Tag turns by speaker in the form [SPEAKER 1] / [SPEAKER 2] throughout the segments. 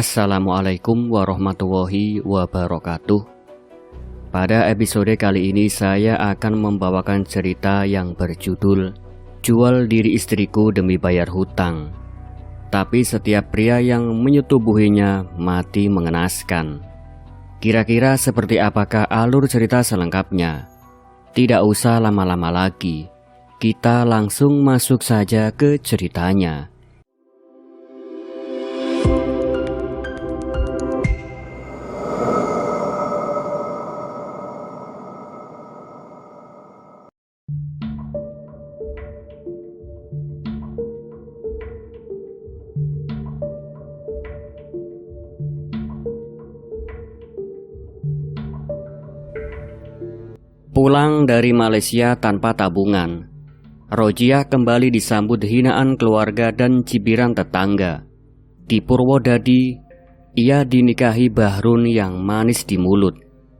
[SPEAKER 1] Assalamualaikum warahmatullahi wabarakatuh. Pada episode kali ini saya akan membawakan cerita yang berjudul Jual Diri Istriku Demi Bayar Hutang. Tapi setiap pria yang menyetubuhinya mati mengenaskan. Kira-kira seperti apakah alur cerita selengkapnya? Tidak usah lama-lama lagi, kita langsung masuk saja ke ceritanya. Pulang dari Malaysia tanpa tabungan, Rojiah kembali disambut hinaan keluarga dan cibiran tetangga. Di Purwodadi, ia dinikahi Bahrun yang manis di mulut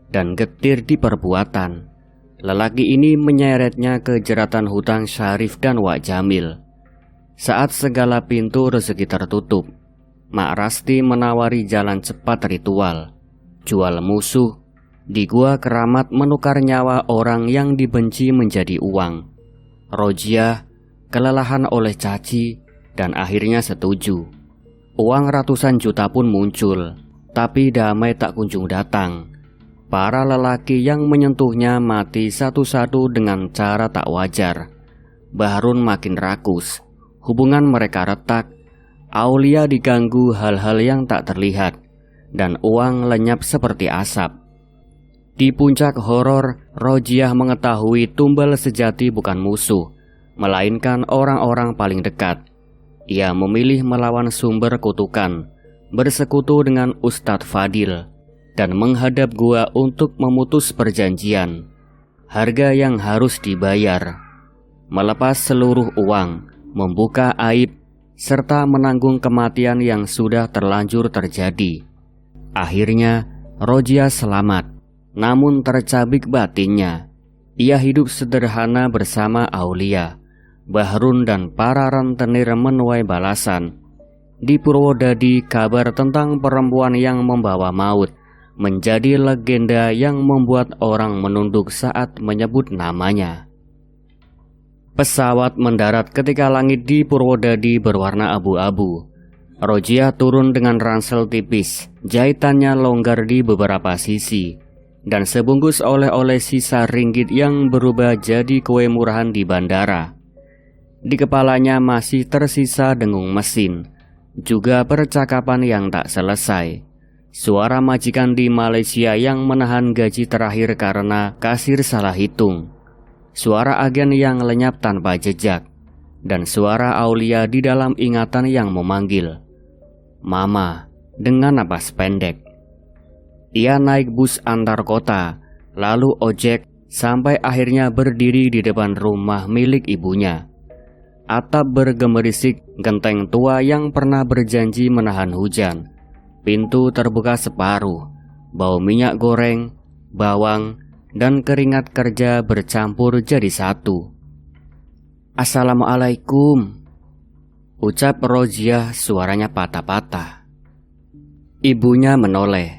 [SPEAKER 1] dan getir di perbuatan. Lelaki ini menyeretnya ke jeratan hutang Syarif dan Wak Jamil. Saat segala pintu rezeki tertutup, Mak Rasti menawari jalan cepat ritual, jual musuh. Di gua keramat menukar nyawa orang yang dibenci menjadi uang. Rojiah kelelahan oleh caci dan akhirnya setuju. Uang ratusan juta pun muncul, tapi damai tak kunjung datang. Para lelaki yang menyentuhnya mati satu-satu dengan cara tak wajar. Bahrun makin rakus, hubungan mereka retak. Aulia diganggu hal-hal yang tak terlihat, dan uang lenyap seperti asap. Di puncak horor, Rojiah mengetahui tumbal sejati bukan musuh, melainkan orang-orang paling dekat. Ia memilih melawan sumber kutukan, bersekutu dengan Ustadz Fadil, dan menghadap gua untuk memutus perjanjian. Harga yang harus dibayar, melepas seluruh uang, membuka aib, serta menanggung kematian yang sudah terlanjur terjadi. Akhirnya, Rojiah selamat. Namun tercabik batinnya. Ia hidup sederhana bersama Aulia, Bahrun dan para rentenir menuai balasan. Di Purwodadi, kabar tentang perempuan yang membawa maut menjadi legenda yang membuat orang menunduk saat menyebut namanya. Pesawat mendarat ketika langit di Purwodadi berwarna abu-abu. Rojiah turun dengan ransel tipis, jahitannya longgar di beberapa sisi, dan sebungkus oleh-oleh sisa ringgit yang berubah jadi kue murahan di bandara. Di kepalanya masih tersisa dengung mesin, juga percakapan yang tak selesai. Suara majikan di Malaysia yang menahan gaji terakhir karena kasir salah hitung. Suara agen yang lenyap tanpa jejak, dan suara Aulia di dalam ingatan yang memanggil Mama dengan napas pendek. Ia naik bus antar kota, lalu ojek, sampai akhirnya berdiri di depan rumah milik ibunya. Atap bergemerisik genteng tua yang pernah berjanji menahan hujan. Pintu terbuka separuh, bau minyak goreng, bawang, dan keringat kerja bercampur jadi satu. "Assalamualaikum," ucap Rojiah, suaranya patah-patah. Ibunya menoleh.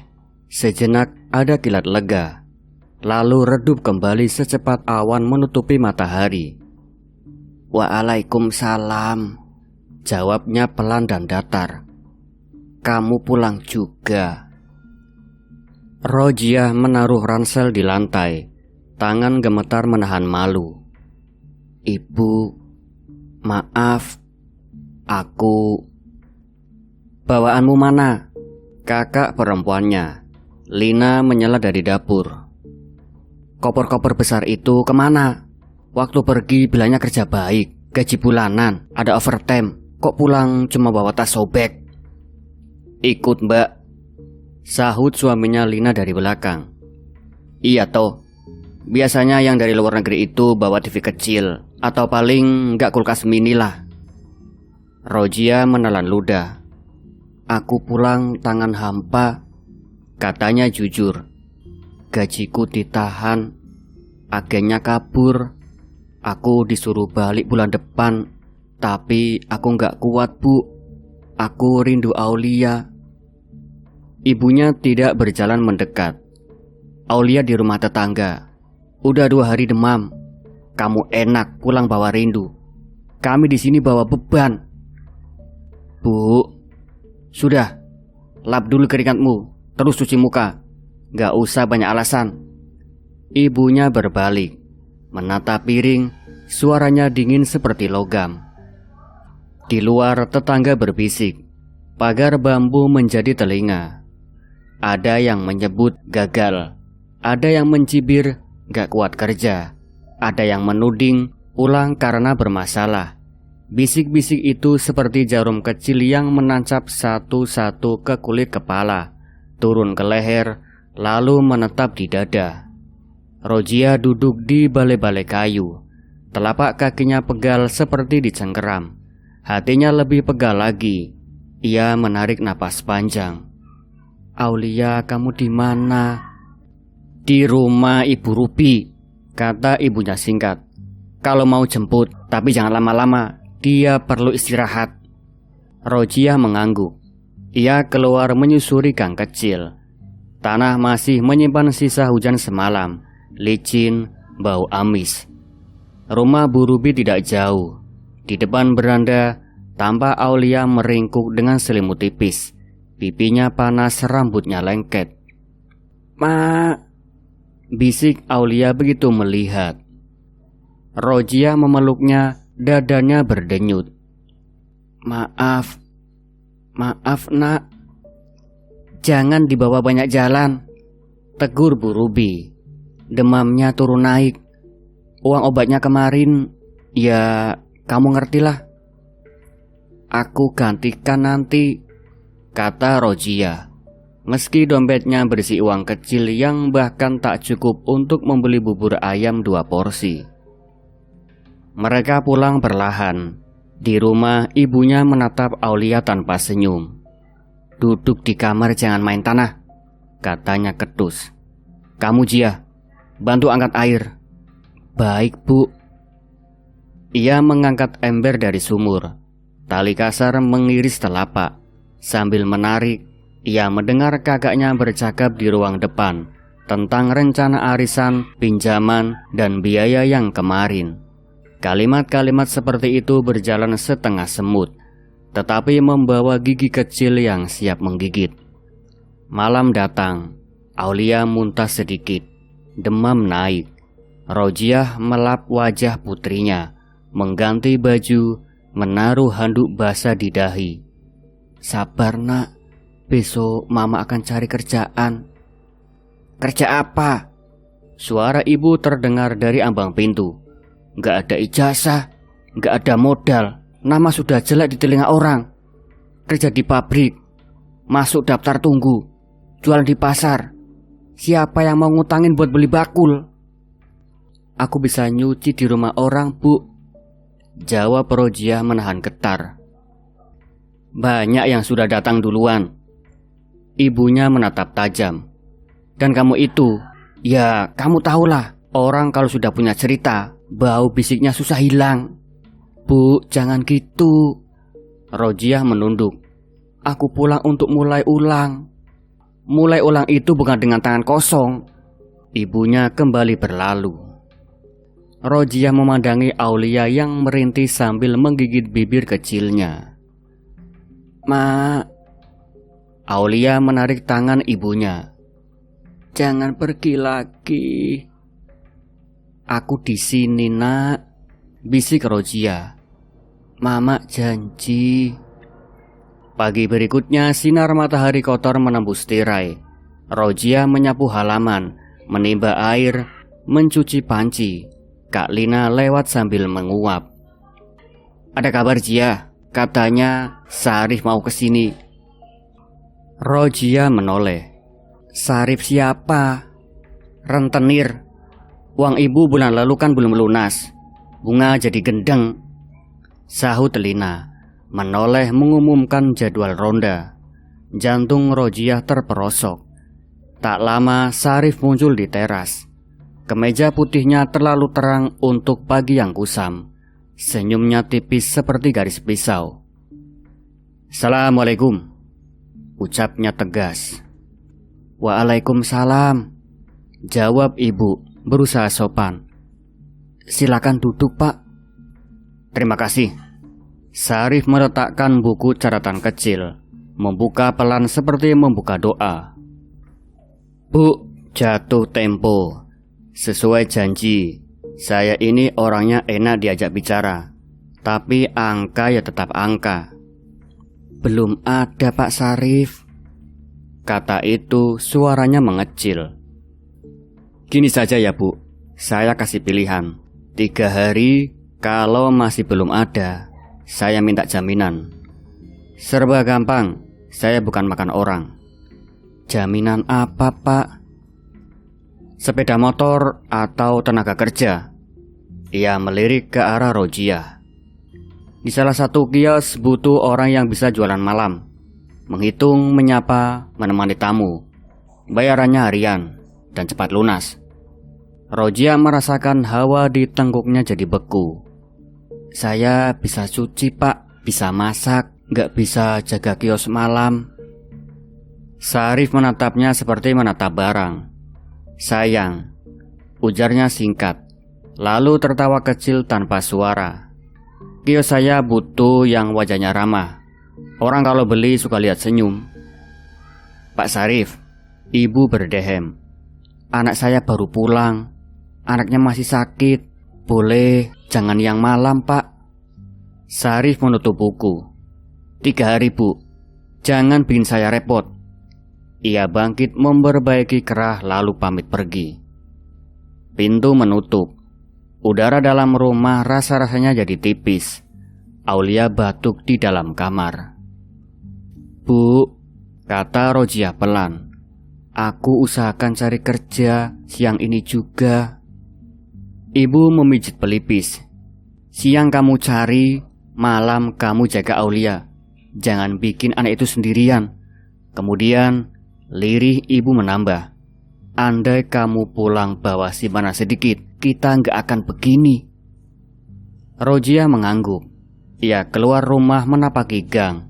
[SPEAKER 1] Sejenak ada kilat lega, lalu redup kembali secepat awan menutupi matahari. "Waalaikumsalam," jawabnya pelan dan datar. "Kamu pulang juga?" Rojiah menaruh ransel di lantai, tangan gemetar menahan malu. "Ibu, maaf, aku..." "Bawaanmu mana?" Kakak perempuannya, Lina, menyela dari dapur. "Koper-koper besar itu kemana? Waktu pergi bilangnya kerja baik, gaji bulanan, ada overtime. Kok pulang cuma bawa tas sobek?" "Ikut mbak," sahut suaminya Lina dari belakang. "Iya toh, biasanya yang dari luar negeri itu bawa TV kecil, atau paling nggak kulkas mini lah." Rojiah menelan ludah. "Aku pulang tangan hampa," katanya jujur. "Gajiku ditahan, agennya kabur, aku disuruh balik bulan depan, tapi aku nggak kuat bu. Aku rindu Aulia." Ibunya tidak berjalan mendekat. Aulia di rumah tetangga. Udah 2 hari demam. Kamu enak pulang bawa rindu. Kami di sini bawa beban. Bu, sudah. Lap dulu keringatmu, terus cuci muka. Gak usah banyak alasan. Ibunya berbalik, menatap piring. Suaranya dingin seperti logam. Di luar tetangga berbisik. Pagar bambu menjadi telinga. Ada yang menyebut gagal. Ada yang mencibir gak kuat kerja. Ada yang menuding pulang karena bermasalah. Bisik-bisik itu seperti jarum kecil yang menancap satu-satu ke kulit kepala, turun ke leher, lalu menetap di dada. Rojiah duduk di balai-balai kayu. Telapak kakinya pegal seperti dicengkeram. Hatinya lebih pegal lagi. Ia menarik napas panjang. Aulia, kamu di mana? Di rumah Ibu Ruby, kata ibunya singkat. Kalau mau jemput, tapi jangan lama-lama. Dia perlu istirahat. Rojiah mengangguk. Ia keluar menyusuri gang kecil. Tanah masih menyimpan sisa hujan semalam, licin, bau amis. Rumah Bu Ruby tidak jauh. Di depan beranda, tampak Aulia meringkuk dengan selimut tipis. Pipinya panas, rambutnya lengket. Ma, bisik Aulia begitu melihat. Rojiah memeluknya, dadanya berdenyut. Maaf nak. Jangan dibawa banyak jalan, tegur Bu Ruby. Demamnya turun naik. Uang obatnya kemarin, ya kamu ngertilah. Aku gantikan nanti, kata Rojiah. Meski dompetnya berisi uang kecil yang bahkan tak cukup untuk membeli bubur ayam 2 porsi. Mereka pulang perlahan. Di rumah, ibunya menatap Aulia tanpa senyum. Duduk di kamar, jangan main tanah, katanya ketus. Kamu Jia, bantu angkat air. Baik Bu. Ia mengangkat ember dari sumur. Tali kasar mengiris telapak. Sambil menarik, ia mendengar kakaknya bercakap di ruang depan tentang rencana arisan, pinjaman, dan biaya yang kemarin. Kalimat-kalimat seperti itu berjalan setengah semut, tetapi membawa gigi kecil yang siap menggigit. Malam datang. Aulia muntah sedikit. Demam naik. Rojiah melap wajah putrinya, mengganti baju, menaruh handuk basah di dahi. Sabar nak, besok mama akan cari kerjaan. Kerja apa? Suara ibu terdengar dari ambang pintu. Gak ada ijazah, gak ada modal, nama sudah jelek di telinga orang. Kerja di pabrik, masuk daftar tunggu, jualan di pasar. Siapa yang mau ngutangin buat beli bakul? Aku bisa nyuci di rumah orang, Bu, jawab Rojiah menahan getar. Banyak yang sudah datang duluan. Ibunya menatap tajam. Dan kamu itu, ya kamu tahulah, orang kalau sudah punya cerita, bau bisiknya susah hilang. Bu, jangan gitu. Rojiah menunduk. Aku pulang untuk mulai ulang. Mulai ulang itu bukan dengan tangan kosong. Ibunya kembali berlalu. Rojiah memandangi Aulia yang merintih sambil menggigit bibir kecilnya. Ma. Aulia menarik tangan ibunya. Jangan pergi lagi. Aku di sini nak, bisik Rojiah. Mama janji. Pagi berikutnya sinar matahari kotor menembus tirai. Rojiah menyapu halaman, menimba air, mencuci panci. Kak Lina lewat sambil menguap. Ada kabar Jia, katanya Sarif mau kesini. Rojiah menoleh. Sarif siapa? Rentenir. Uang ibu bulan lalu kan belum lunas. Bunga jadi gendeng, sahut Lina, menoleh mengumumkan jadwal ronda. Jantung Rojiah terperosok. Tak lama Sarif muncul di teras. Kemeja putihnya terlalu terang untuk pagi yang kusam. Senyumnya tipis seperti garis pisau. Assalamualaikum, ucapnya tegas. Waalaikumsalam, jawab ibu berusaha sopan. Silakan duduk, Pak. Terima kasih. Syarif meletakkan buku catatan kecil, membuka pelan seperti membuka doa. Bu, jatuh tempo. Sesuai janji, saya ini orangnya enak diajak bicara, tapi angka ya tetap angka. Belum ada, Pak Syarif. Kata itu suaranya mengecil. Gini saja ya, Bu, saya kasih pilihan 3 hari. Kalau masih belum ada, saya minta jaminan. Serba gampang, saya bukan makan orang. Jaminan apa, Pak? Sepeda motor atau tenaga kerja? Ia melirik ke arah Rojiah. Di salah satu kios butuh orang yang bisa jualan malam, menghitung, menyapa, menemani tamu. Bayarannya harian dan cepat lunas. Rojiah merasakan hawa di tengkuknya jadi beku. Saya bisa cuci, Pak, bisa masak, nggak bisa jaga kios malam. Syarif menatapnya seperti menatap barang. Sayang, ujarnya singkat, lalu tertawa kecil tanpa suara. Kios saya butuh yang wajahnya ramah. Orang kalau beli suka lihat senyum. Pak Syarif, ibu berdehem. Anak saya baru pulang. Anaknya masih sakit. Boleh jangan yang malam, Pak. Syarif menutup buku. 3 hari, Bu. Jangan bikin saya repot. Ia bangkit memperbaiki kerah lalu pamit pergi. Pintu menutup. Udara dalam rumah rasa-rasanya jadi tipis. Aulia batuk di dalam kamar. Bu, kata Rojiah pelan. Aku usahakan cari kerja siang ini juga. Ibu memijit pelipis. Siang kamu cari, malam kamu jaga Aulia. Jangan bikin anak itu sendirian. Kemudian lirih ibu menambah. Andai kamu pulang bawa simpanan sedikit, kita nggak akan begini. Rojiah mengangguk. Ia keluar rumah menapaki gang.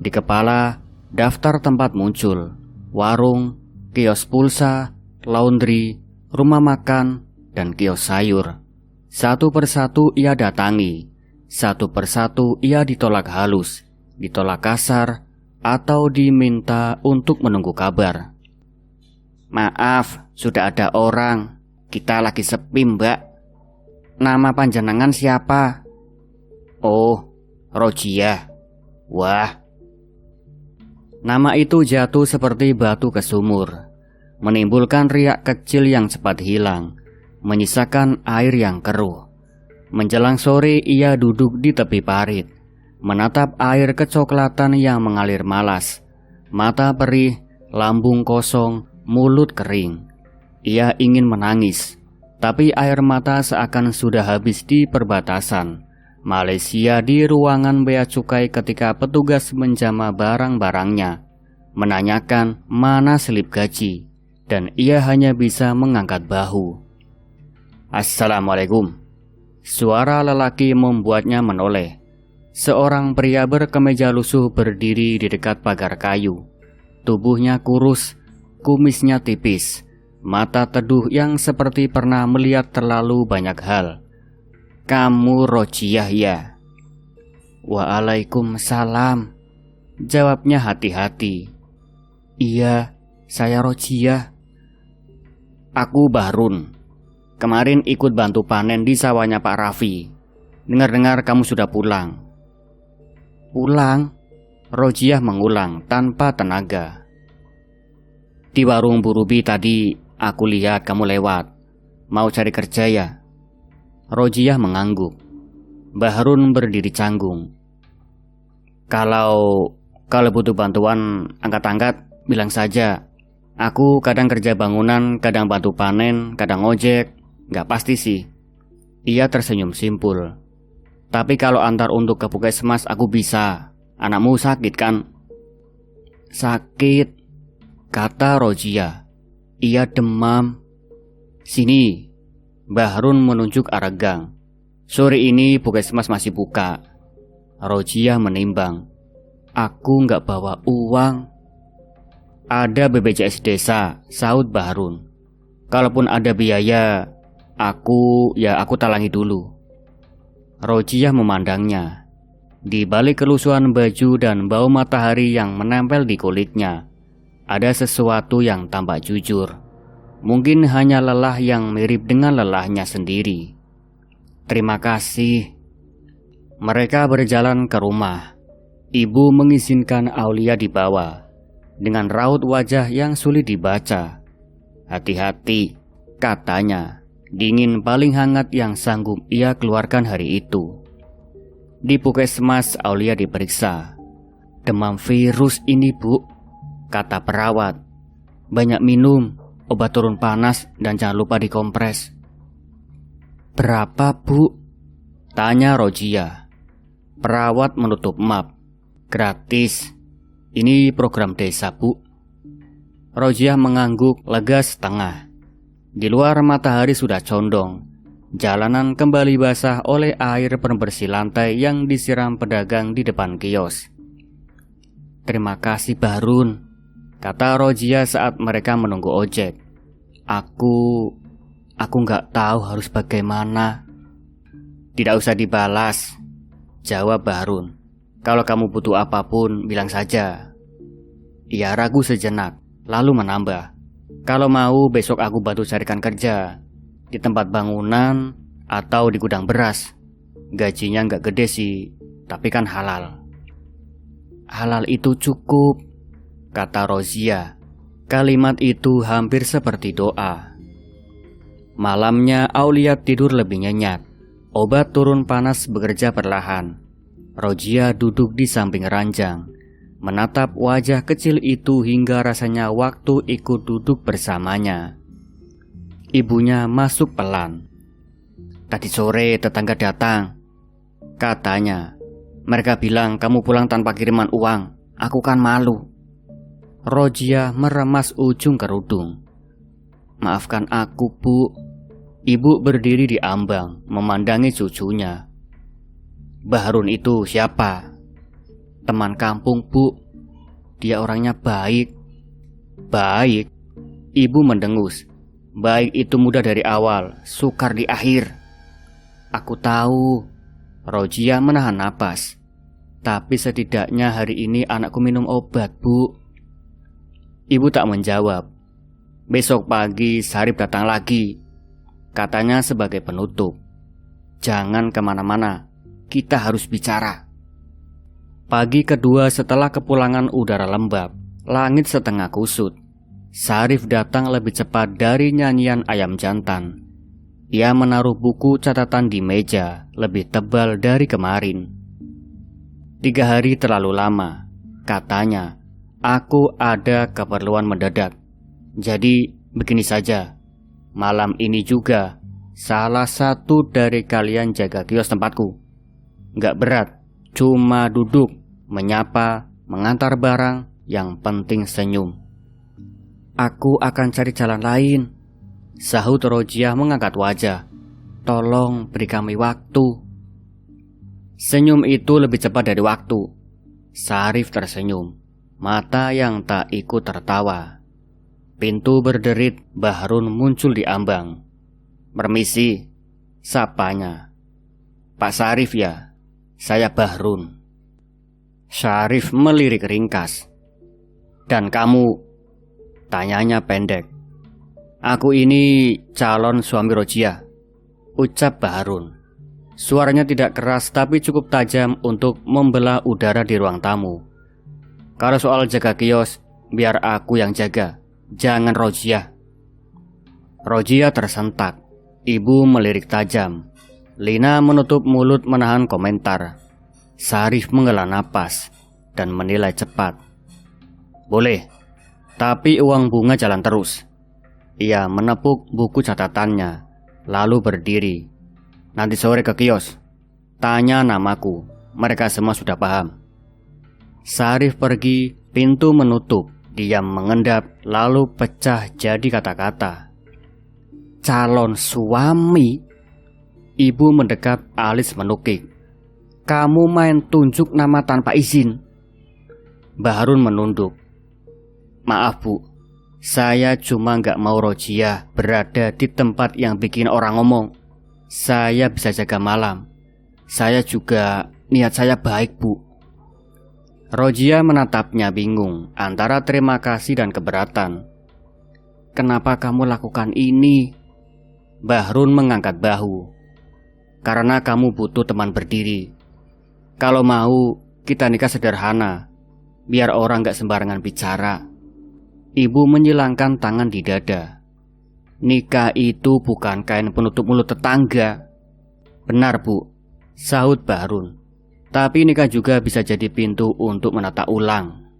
[SPEAKER 1] Di kepala, daftar tempat muncul. Warung, kios pulsa, laundry, rumah makan, dan kios sayur. Satu persatu ia datangi. Satu persatu ia ditolak halus, ditolak kasar, atau diminta untuk menunggu kabar. Maaf, sudah ada orang. Kita lagi sepi, Mbak. Nama panjenengan siapa? Oh, Rojiah. Wah. Nama itu jatuh seperti batu ke sumur, menimbulkan riak kecil yang cepat hilang, menyisakan air yang keruh. Menjelang sore ia duduk di tepi parit, menatap air kecoklatan yang mengalir malas. Mata perih, lambung kosong, mulut kering. Ia ingin menangis, tapi air mata seakan sudah habis di perbatasan Malaysia di ruangan bea cukai ketika petugas menjama barang-barangnya, menanyakan mana selip gaji, dan ia hanya bisa mengangkat bahu. Assalamualaikum. Suara lelaki membuatnya menoleh. Seorang pria berkemeja lusuh berdiri di dekat pagar kayu. Tubuhnya kurus, kumisnya tipis, mata teduh yang seperti pernah melihat terlalu banyak hal. Kamu Rojiah ya? Waalaikumsalam, jawabnya hati-hati. Iya, saya Rojiah. Aku Bahrun. Kemarin ikut bantu panen di sawahnya Pak Raffi. Dengar-dengar kamu sudah pulang. Pulang? Rojiah mengulang tanpa tenaga. Di warung Bu Ruby tadi aku lihat kamu lewat. Mau cari kerja ya? Rojiah mengangguk. Bahrun berdiri canggung. Kalau butuh bantuan angkat-angkat, bilang saja. Aku kadang kerja bangunan, kadang bantu panen, kadang ojek. Gak pasti sih. Ia tersenyum simpul. Tapi kalau antar untuk ke puskesmas aku bisa. Anakmu sakit kan? Sakit, kata Rojiah. Ia demam. Sini. Bahrun menunjuk arah gang. Sore ini puskesmas masih buka. Rojiah menimbang. Aku nggak bawa uang. Ada BPJS desa, sahut Bahrun. Kalaupun ada biaya, aku talangi dulu. Rojiah memandangnya. Di balik kelusuhan baju dan bau matahari yang menempel di kulitnya, ada sesuatu yang tampak jujur. Mungkin hanya lelah yang mirip dengan lelahnya sendiri. Terima kasih. Mereka berjalan ke rumah. Ibu mengizinkan Aulia dibawa. Dengan raut wajah yang sulit dibaca. Hati-hati, katanya. Dingin paling hangat yang sanggup ia keluarkan hari itu. Di puskesmas Aulia diperiksa. Demam virus ini, Bu, kata perawat. Banyak minum, obat turun panas, dan jangan lupa dikompres. Berapa, Bu? Tanya Rojiah. Perawat menutup map. Gratis. Ini program desa, Bu. Rojiah mengangguk lega setengah. Di luar matahari sudah condong. Jalanan kembali basah oleh air pembersih lantai yang disiram pedagang di depan kios. Terima kasih Bahrun, kata Rojiah saat mereka menunggu ojek. Aku nggak tahu harus bagaimana. Tidak usah dibalas, jawab Bahrun. Kalau kamu butuh apapun, bilang saja. Ia ragu sejenak, lalu menambah. Kalau mau, besok aku bantu carikan kerja. Di tempat bangunan, atau di gudang beras. Gajinya nggak gede sih, tapi kan halal. Halal itu cukup, kata Rojiah. Kalimat itu hampir seperti doa. Malamnya Aulia tidur lebih nyenyak. Obat turun panas bekerja perlahan. Rojiah duduk di samping ranjang, menatap wajah kecil itu hingga rasanya waktu ikut duduk bersamanya. Ibunya masuk pelan. Tadi sore tetangga datang, katanya. Mereka bilang kamu pulang tanpa kiriman uang. Aku kan malu. Rojiah meremas ujung kerudung. Maafkan aku, Bu. Ibu berdiri di ambang, memandangi cucunya. Bahrun itu siapa? Teman kampung, Bu. Dia orangnya baik. Baik? Ibu mendengus. Baik itu mudah dari awal, sukar di akhir. Aku tahu. Rojiah menahan napas. Tapi setidaknya hari ini anakku minum obat, Bu. Ibu tak menjawab. Besok pagi Sarip datang lagi, katanya sebagai penutup. Jangan kemana-mana. Kita harus bicara. Pagi kedua setelah kepulangan udara lembab, langit setengah kusut. Sarif datang lebih cepat dari nyanyian ayam jantan. Ia menaruh buku catatan di meja, lebih tebal dari kemarin. 3 hari terlalu lama, katanya. Aku ada keperluan mendadak. Jadi begini saja. Malam ini juga salah satu dari kalian jaga kios tempatku. Gak berat, cuma duduk, menyapa, mengantar barang, yang penting senyum. Aku akan cari jalan lain, sahut Rojiah mengangkat wajah. Tolong beri kami waktu. Senyum itu lebih cepat dari waktu. Sarif tersenyum, mata yang tak ikut tertawa. Pintu berderit, Bahrun muncul di ambang. Permisi, sapanya. Pak Sarif ya? Saya Bahrun. Sarif melirik ringkas. Dan kamu? Tanyanya pendek. Aku ini calon suami Rojiah, ucap Bahrun. Suaranya tidak keras tapi cukup tajam untuk membelah udara di ruang tamu. Kalau soal jaga kios, biar aku yang jaga, jangan Rojiah. Rojiah tersentak. Ibu melirik tajam. Lina menutup mulut menahan komentar. Sarif menghela napas dan menilai cepat. Boleh, tapi uang bunga jalan terus. Ia menepuk buku catatannya, lalu berdiri. Nanti sore ke kios. Tanya namaku, mereka semua sudah paham. Sarif pergi, pintu menutup. Diam mengendap, lalu pecah jadi kata-kata. Calon suami? Ibu mendekat, alis menukik. Kamu main tunjuk nama tanpa izin. Bahrun menunduk. Maaf Bu, saya cuma nggak mau Rojiah berada di tempat yang bikin orang ngomong. Saya bisa jaga malam. Saya juga, niat saya baik Bu. Rojiah menatapnya bingung antara terima kasih dan keberatan. Kenapa kamu lakukan ini? Bahrun mengangkat bahu. Karena kamu butuh teman berdiri. Kalau mau, kita nikah sederhana, biar orang gak sembarangan bicara. Ibu menyilangkan tangan di dada. Nikah itu bukan kain penutup mulut tetangga. Benar Bu, sahut Bahrun. Tapi nikah juga bisa jadi pintu untuk menata ulang.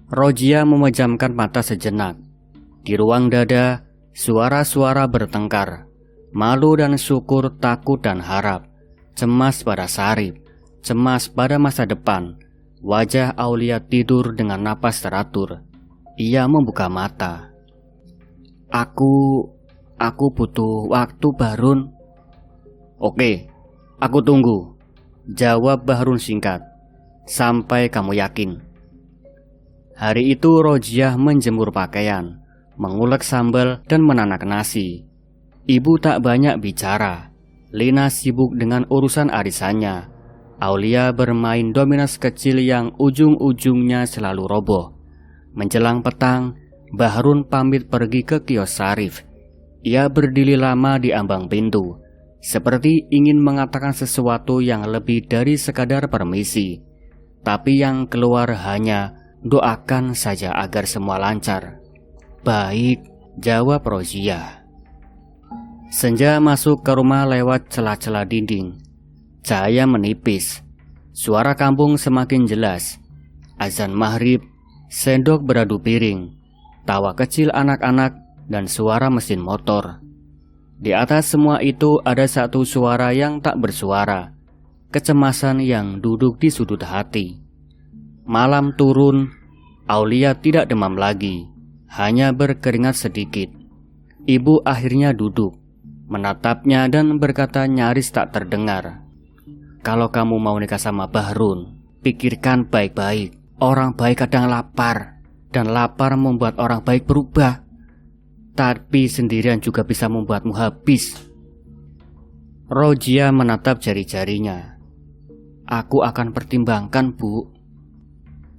[SPEAKER 1] Rojiah memejamkan mata sejenak. Di ruang dada, suara-suara bertengkar. Malu dan syukur, takut dan harap. Cemas pada Sarip, cemas pada masa depan. Wajah Aulia tidur dengan napas teratur. Ia membuka mata. Aku butuh waktu, Bahrun. Oke, aku tunggu. Jawab Bahrun singkat. Sampai kamu yakin. Hari itu Rojiah menjemur pakaian, mengulek sambal dan menanak nasi. Ibu tak banyak bicara. Lina sibuk dengan urusan arisannya. Aulia bermain dominas kecil yang ujung-ujungnya selalu roboh. Menjelang petang, Bahrun pamit pergi ke kios Sarif. Ia berdiri lama di ambang pintu, seperti ingin mengatakan sesuatu yang lebih dari sekadar permisi. Tapi yang keluar hanya doakan saja agar semua lancar. Baik, jawab Rojiah. Senja masuk ke rumah lewat celah-celah dinding. Cahaya menipis. Suara kampung semakin jelas. Azan maghrib, sendok beradu piring, tawa kecil anak-anak, dan suara mesin motor. Di atas semua itu ada satu suara yang tak bersuara. Kecemasan yang duduk di sudut hati. Malam turun, Aulia tidak demam lagi, hanya berkeringat sedikit. Ibu akhirnya duduk, menatapnya dan berkata nyaris tak terdengar. Kalau kamu mau nikah sama Bahrun, pikirkan baik-baik. Orang baik kadang lapar, dan lapar membuat orang baik berubah. Tapi sendirian juga bisa membuatmu habis. Rojiah menatap jari-jarinya. Aku akan pertimbangkan, Bu.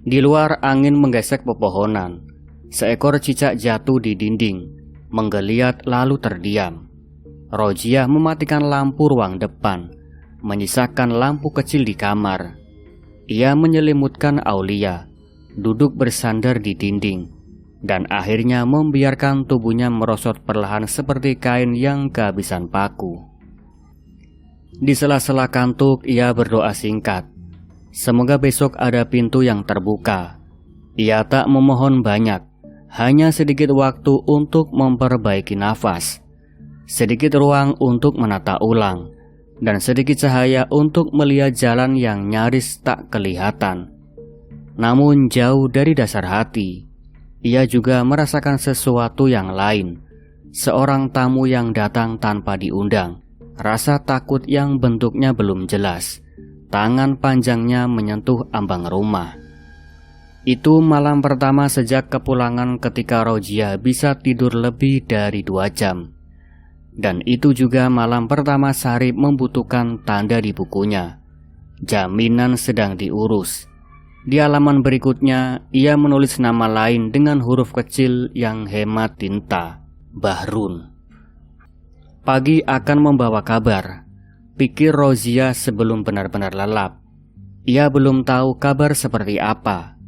[SPEAKER 1] Di luar angin menggesek pepohonan. Seekor cicak jatuh di dinding, menggeliat lalu terdiam. Rojiah mematikan lampu ruang depan, menyisakan lampu kecil di kamar. Ia menyelimutkan Aulia, duduk bersandar di dinding, dan akhirnya membiarkan tubuhnya merosot perlahan seperti kain yang kehabisan paku. Di sela-sela kantuk ia berdoa singkat. Semoga besok ada pintu yang terbuka. Ia tak memohon banyak, hanya sedikit waktu untuk memperbaiki nafas, sedikit ruang untuk menata ulang, dan sedikit cahaya untuk melihat jalan yang nyaris tak kelihatan. Namun jauh dari dasar hati, ia juga merasakan sesuatu yang lain. Seorang tamu yang datang tanpa diundang, rasa takut yang bentuknya belum jelas, tangan panjangnya menyentuh ambang rumah. Itu malam pertama sejak kepulangan ketika Rojiah bisa tidur lebih dari 2 jam. Dan itu juga malam pertama Sarip membutuhkan tanda di bukunya. Jaminan sedang diurus. Di halaman berikutnya, ia menulis nama lain dengan huruf kecil yang hemat tinta, Bahrun. Pagi akan membawa kabar, pikir Rojiah sebelum benar-benar lelap. Ia belum tahu kabar seperti apa.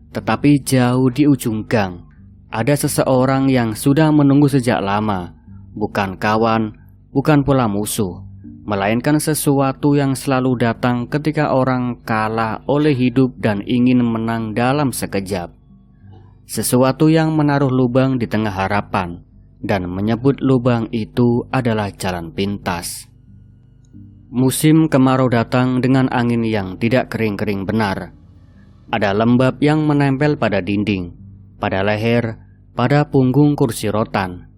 [SPEAKER 1] Tetapi jauh di ujung gang, ada seseorang yang sudah menunggu sejak lama. Bukan kawan, bukan pula musuh, melainkan sesuatu yang selalu datang ketika orang kalah oleh hidup dan ingin menang dalam sekejap. Sesuatu yang menaruh lubang di tengah harapan, dan menyebut lubang itu adalah jalan pintas. Musim kemarau datang dengan angin yang tidak kering-kering benar. Ada lembab yang menempel pada dinding, pada leher, pada punggung kursi rotan.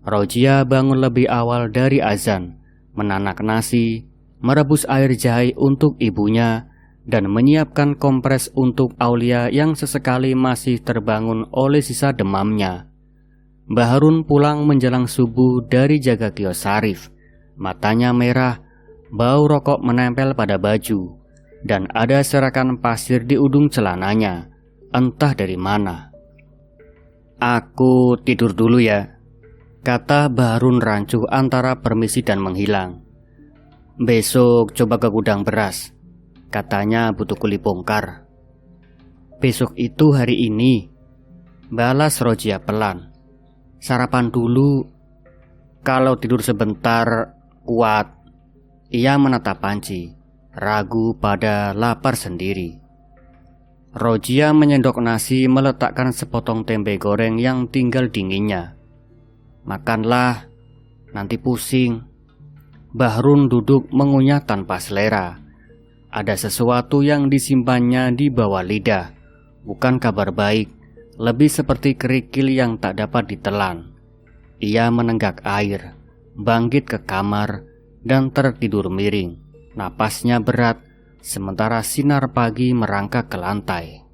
[SPEAKER 1] Rojiah bangun lebih awal dari azan, menanak nasi, merebus air jahe untuk ibunya, dan menyiapkan kompres untuk Aulia yang sesekali masih terbangun oleh sisa demamnya. Mbah Harun pulang menjelang subuh dari jaga kios Sarif. Matanya merah, bau rokok menempel pada baju, dan ada serakan pasir di ujung celananya, entah dari mana. "Aku tidur dulu ya," kata Mbah Harun rancuh antara permisi dan menghilang. "Besok coba ke gudang beras, katanya butuh kuli bongkar." "Besok itu hari ini," balas Rojiah pelan. "Sarapan dulu." "Kalau tidur sebentar kuat." Ia menatap panci, ragu pada lapar sendiri. Rojiah menyendok nasi, meletakkan sepotong tempe goreng yang tinggal dinginnya. "Makanlah, nanti pusing." Mbah Harun duduk mengunyah tanpa selera. Ada sesuatu yang disimpannya di bawah lidah. Bukan kabar baik, lebih seperti kerikil yang tak dapat ditelan. Ia menenggak air, bangkit ke kamar, dan tertidur miring. Napasnya berat, sementara sinar pagi merangkak ke lantai.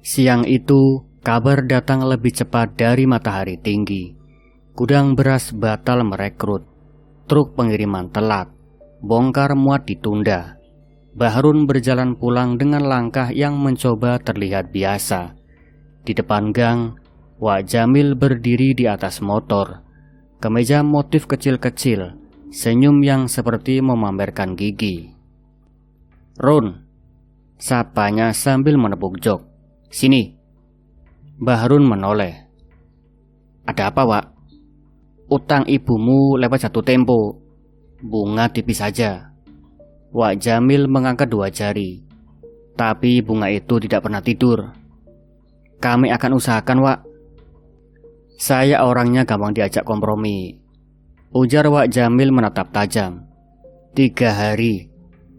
[SPEAKER 1] Siang itu, kabar datang lebih cepat dari matahari tinggi. Gudang beras batal merekrut. Truk pengiriman telat. Bongkar muat ditunda. Mbah Harun berjalan pulang dengan langkah yang mencoba terlihat biasa. Di depan gang, Wak Jamil berdiri di atas motor. Kemeja motif kecil-kecil, senyum yang seperti memamerkan gigi. "Run," sapanya sambil menepuk jok. "Sini." Mbah Harun menoleh. "Ada apa, Wak?" "Utang ibumu lewat jatuh tempo. Bunga tipis saja." Wak Jamil mengangkat 2 jari. "Tapi bunga itu tidak pernah tidur." "Kami akan usahakan, Wak." "Saya orangnya gampang diajak kompromi," ujar Wak Jamil menatap tajam. 3 hari.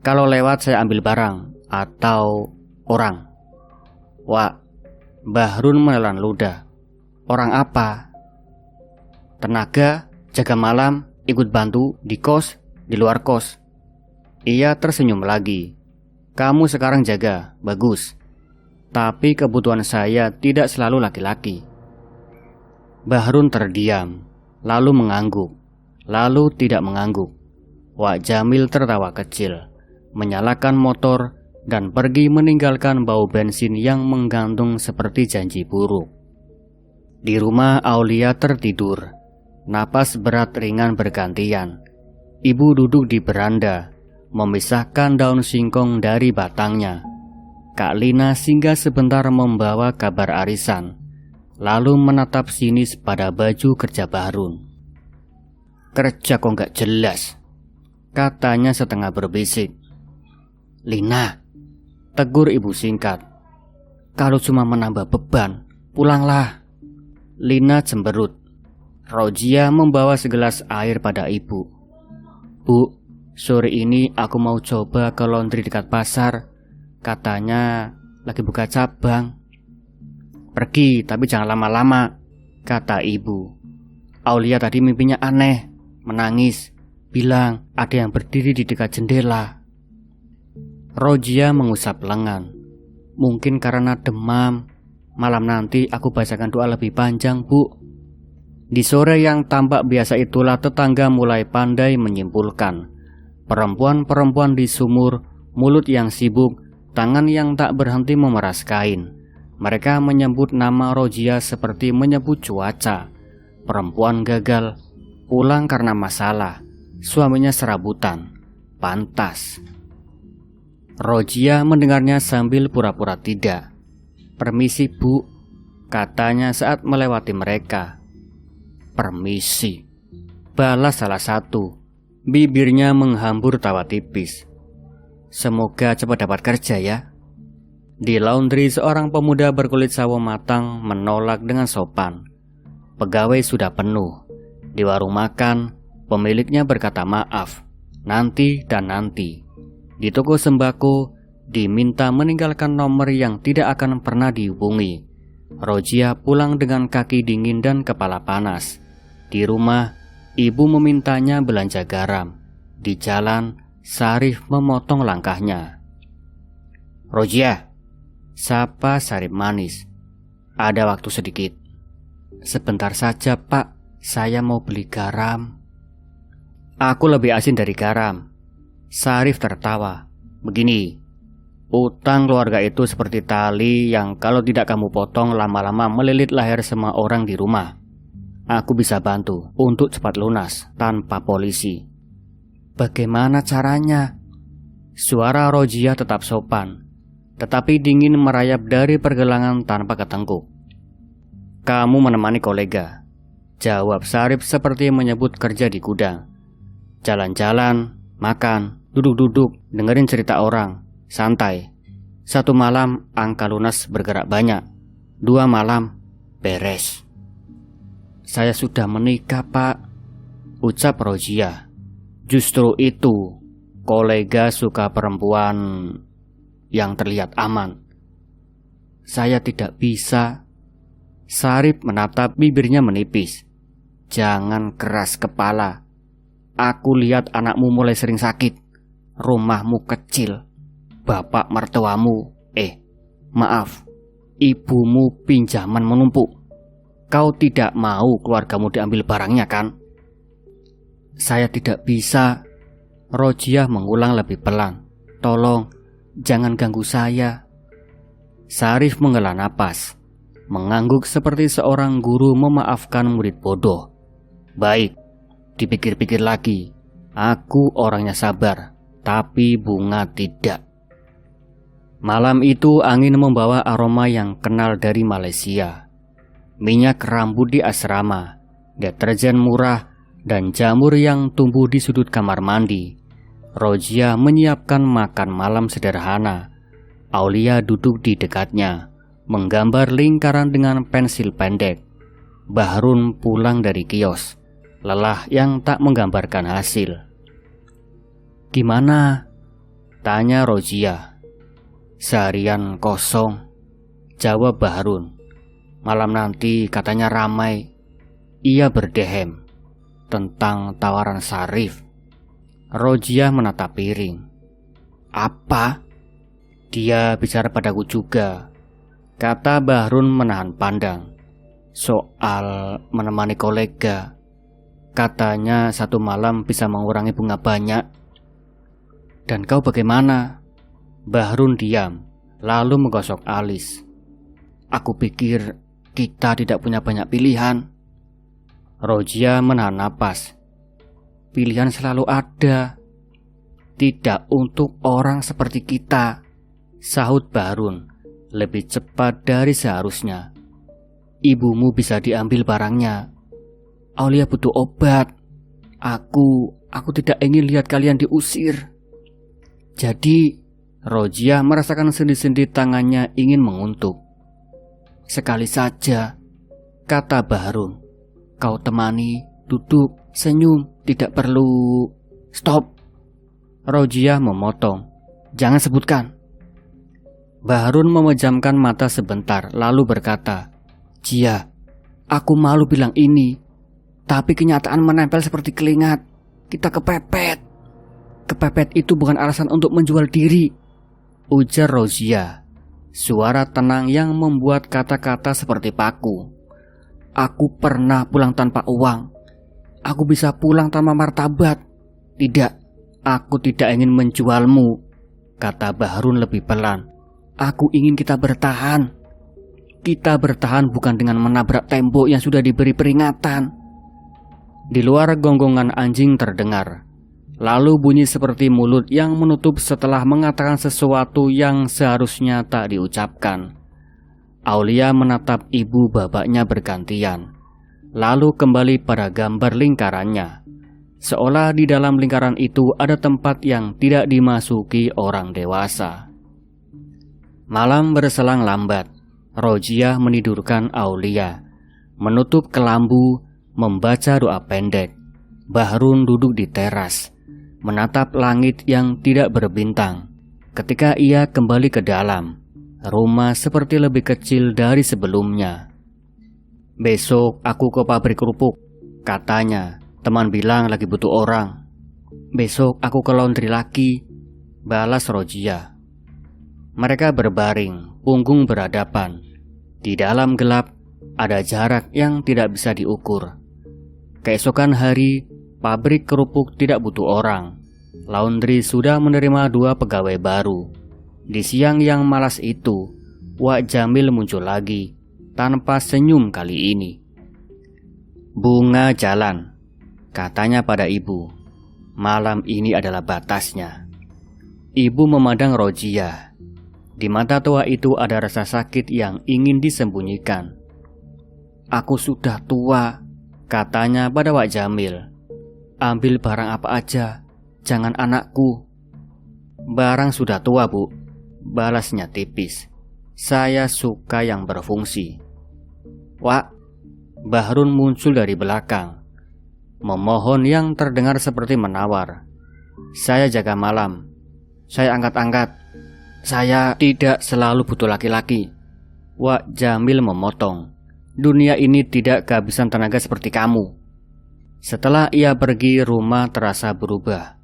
[SPEAKER 1] Kalau lewat saya ambil barang atau orang." "Wak," Mbah Harun menelan ludah. "Orang apa?" "Tenaga, jaga malam, ikut bantu, di kos, di luar kos." Ia tersenyum lagi. "Kamu sekarang jaga, bagus. Tapi kebutuhan saya tidak selalu laki-laki." Mbah Harun terdiam, lalu mengangguk, lalu tidak mengangguk. Wak Jamil tertawa kecil, menyalakan motor, dan pergi meninggalkan bau bensin yang menggantung seperti janji buruk. Di rumah Aulia tertidur. Napas berat ringan bergantian. Ibu duduk di beranda, memisahkan daun singkong dari batangnya. Kak Lina singgah sebentar membawa kabar arisan, lalu menatap sinis pada baju kerja Mbah Harun. "Kerja kok gak jelas," katanya setengah berbisik. "Lina," tegur ibu singkat, "kalau cuma menambah beban, pulanglah." Lina cemberut. Rojiah membawa segelas air pada ibu. "Bu, sore ini aku mau coba ke laundry dekat pasar. Katanya lagi buka cabang." "Pergi, tapi jangan lama-lama," kata ibu. "Aulia tadi mimpinya aneh, menangis, bilang ada yang berdiri di dekat jendela." Rojiah mengusap lengan. "Mungkin karena demam. Malam nanti aku bacakan doa lebih panjang, Bu." Di sore yang tampak biasa itulah tetangga mulai pandai menyimpulkan. Perempuan-perempuan di sumur, mulut yang sibuk, tangan yang tak berhenti memeras kain. Mereka menyebut nama Rojiah seperti menyebut cuaca. Perempuan gagal, pulang karena masalah, suaminya serabutan, pantas. Rojiah mendengarnya sambil pura-pura tidak. "Permisi, Bu," katanya saat melewati mereka. "Permisi," balas salah satu. Bibirnya menghambur tawa tipis. "Semoga cepat dapat kerja ya." Di laundry, seorang pemuda berkulit sawo matang menolak dengan sopan. Pegawai sudah penuh. Di warung makan, pemiliknya berkata maaf, nanti dan nanti. Di toko sembako, diminta meninggalkan nomor yang tidak akan pernah dihubungi. Rojiah pulang dengan kaki dingin dan kepala panas. Di rumah, ibu memintanya belanja garam. Di jalan, Sarif memotong langkahnya. "Rojia," sapa Sarip manis. "Ada waktu sedikit." "Sebentar saja, Pak. Saya mau beli garam." "Aku lebih asin dari garam." Sarif tertawa. "Begini, utang keluarga itu seperti tali yang kalau tidak kamu potong lama-lama melilit leher semua orang di rumah. Aku bisa bantu untuk cepat lunas tanpa polisi." "Bagaimana caranya?" Suara Rojia tetap sopan, tetapi dingin merayap dari pergelangan tanpa ketengkuk. "Kamu menemani kolega," jawab Sarip seperti menyebut kerja di gudang. "Jalan-jalan, makan, duduk-duduk, dengerin cerita orang, santai. 1 malam angka lunas bergerak banyak, 2 malam beres." "Saya sudah menikah, Pak," ucap Rojia. "Justru itu, kolega suka perempuan yang terlihat aman." "Saya tidak bisa." Sarip menatap bibirnya menipis. "Jangan keras kepala. Aku lihat anakmu mulai sering sakit. Rumahmu kecil. Bapak mertuamu, maaf, ibumu pinjaman menumpuk. Kau tidak mau keluargamu diambil barangnya, kan?" "Saya tidak bisa." Rojia mengulang lebih pelan. "Tolong, jangan ganggu saya." Sarif menghela napas, mengangguk seperti seorang guru memaafkan murid bodoh. "Baik, dipikir-pikir lagi. Aku orangnya sabar, tapi Bunga tidak." Malam itu angin membawa aroma yang kenal dari Malaysia. Minyak rambut di asrama, deterjen murah, dan jamur yang tumbuh di sudut kamar mandi. Rojia menyiapkan makan malam sederhana. Aulia duduk di dekatnya, menggambar lingkaran dengan pensil pendek. Bahrun pulang dari kios, lelah yang tak menggambarkan hasil. "Gimana?" tanya Rojia. "Seharian kosong," jawab Bahrun. "Malam nanti katanya ramai." Ia berdehem. "Tentang tawaran Sarif." Rojia menatap piring. "Apa?" "Dia bicara padaku juga," kata Bahrun menahan pandang. "Soal menemani kolega. Katanya 1 malam bisa mengurangi bunga banyak." "Dan kau bagaimana?" Bahrun diam, lalu menggosok alis. "Aku pikir kita tidak punya banyak pilihan." Rojia menahan napas. "Pilihan selalu ada." "Tidak untuk orang seperti kita," sahut Bahrun, lebih cepat dari seharusnya. "Ibumu bisa diambil barangnya. Aulia butuh obat. Aku tidak ingin lihat kalian diusir." Jadi Rojia merasakan sendi-sendi tangannya ingin menguntuk. "Sekali saja," kata Bahrun. "Kau temani, duduk, senyum, tidak perlu..." "Stop!" Rojia memotong. "Jangan sebutkan." Bahrun memejamkan mata sebentar, lalu berkata, "Jia, aku malu bilang ini, tapi kenyataan menempel seperti keringat. Kita kepepet." "Kepepet itu bukan alasan untuk menjual diri," ujar Rojia, suara tenang yang membuat kata-kata seperti paku. "Aku pernah pulang tanpa uang. Aku bisa pulang tanpa martabat. Tidak, aku tidak ingin menjualmu," kata Bahrun lebih pelan. "Aku ingin kita bertahan. Kita bertahan bukan dengan menabrak tembok yang sudah diberi peringatan." Di luar gonggongan anjing terdengar. Lalu bunyi seperti mulut yang menutup setelah mengatakan sesuatu yang seharusnya tak diucapkan. Aulia menatap ibu bapaknya bergantian, lalu kembali pada gambar lingkarannya. Seolah di dalam lingkaran itu ada tempat yang tidak dimasuki orang dewasa. Malam berselang lambat. Rojia menidurkan Aulia, menutup kelambu, membaca doa pendek. Bahrun duduk di teras, menatap langit yang tidak berbintang. Ketika ia kembali ke dalam, rumah seperti lebih kecil dari sebelumnya. "Besok aku ke pabrik kerupuk," katanya. "Teman bilang lagi butuh orang." "Besok aku ke laundry lagi," balas Rojia. Mereka berbaring, punggung berhadapan. Di dalam gelap, ada jarak yang tidak bisa diukur. Keesokan hari, pabrik kerupuk tidak butuh orang. Laundry sudah menerima 2 pegawai baru. Di siang yang malas itu, Wak Jamil muncul lagi, tanpa senyum kali ini. "Bunga jalan," katanya pada ibu. "Malam ini adalah batasnya." Ibu memandang Rojiah. Di mata tua itu ada rasa sakit yang ingin disembunyikan. "Aku sudah tua," katanya pada Wak Jamil. "Ambil barang apa aja, jangan anakku." "Barang sudah tua, Bu," balasnya tipis. "Saya suka yang berfungsi." "Wak," Bahrun muncul dari belakang, memohon yang terdengar seperti menawar. "Saya jaga malam. Saya angkat-angkat. Saya tidak selalu butuh laki-laki." Wak Jamil memotong. "Dunia ini tidak kehabisan tenaga seperti kamu." Setelah ia pergi, rumah terasa berubah.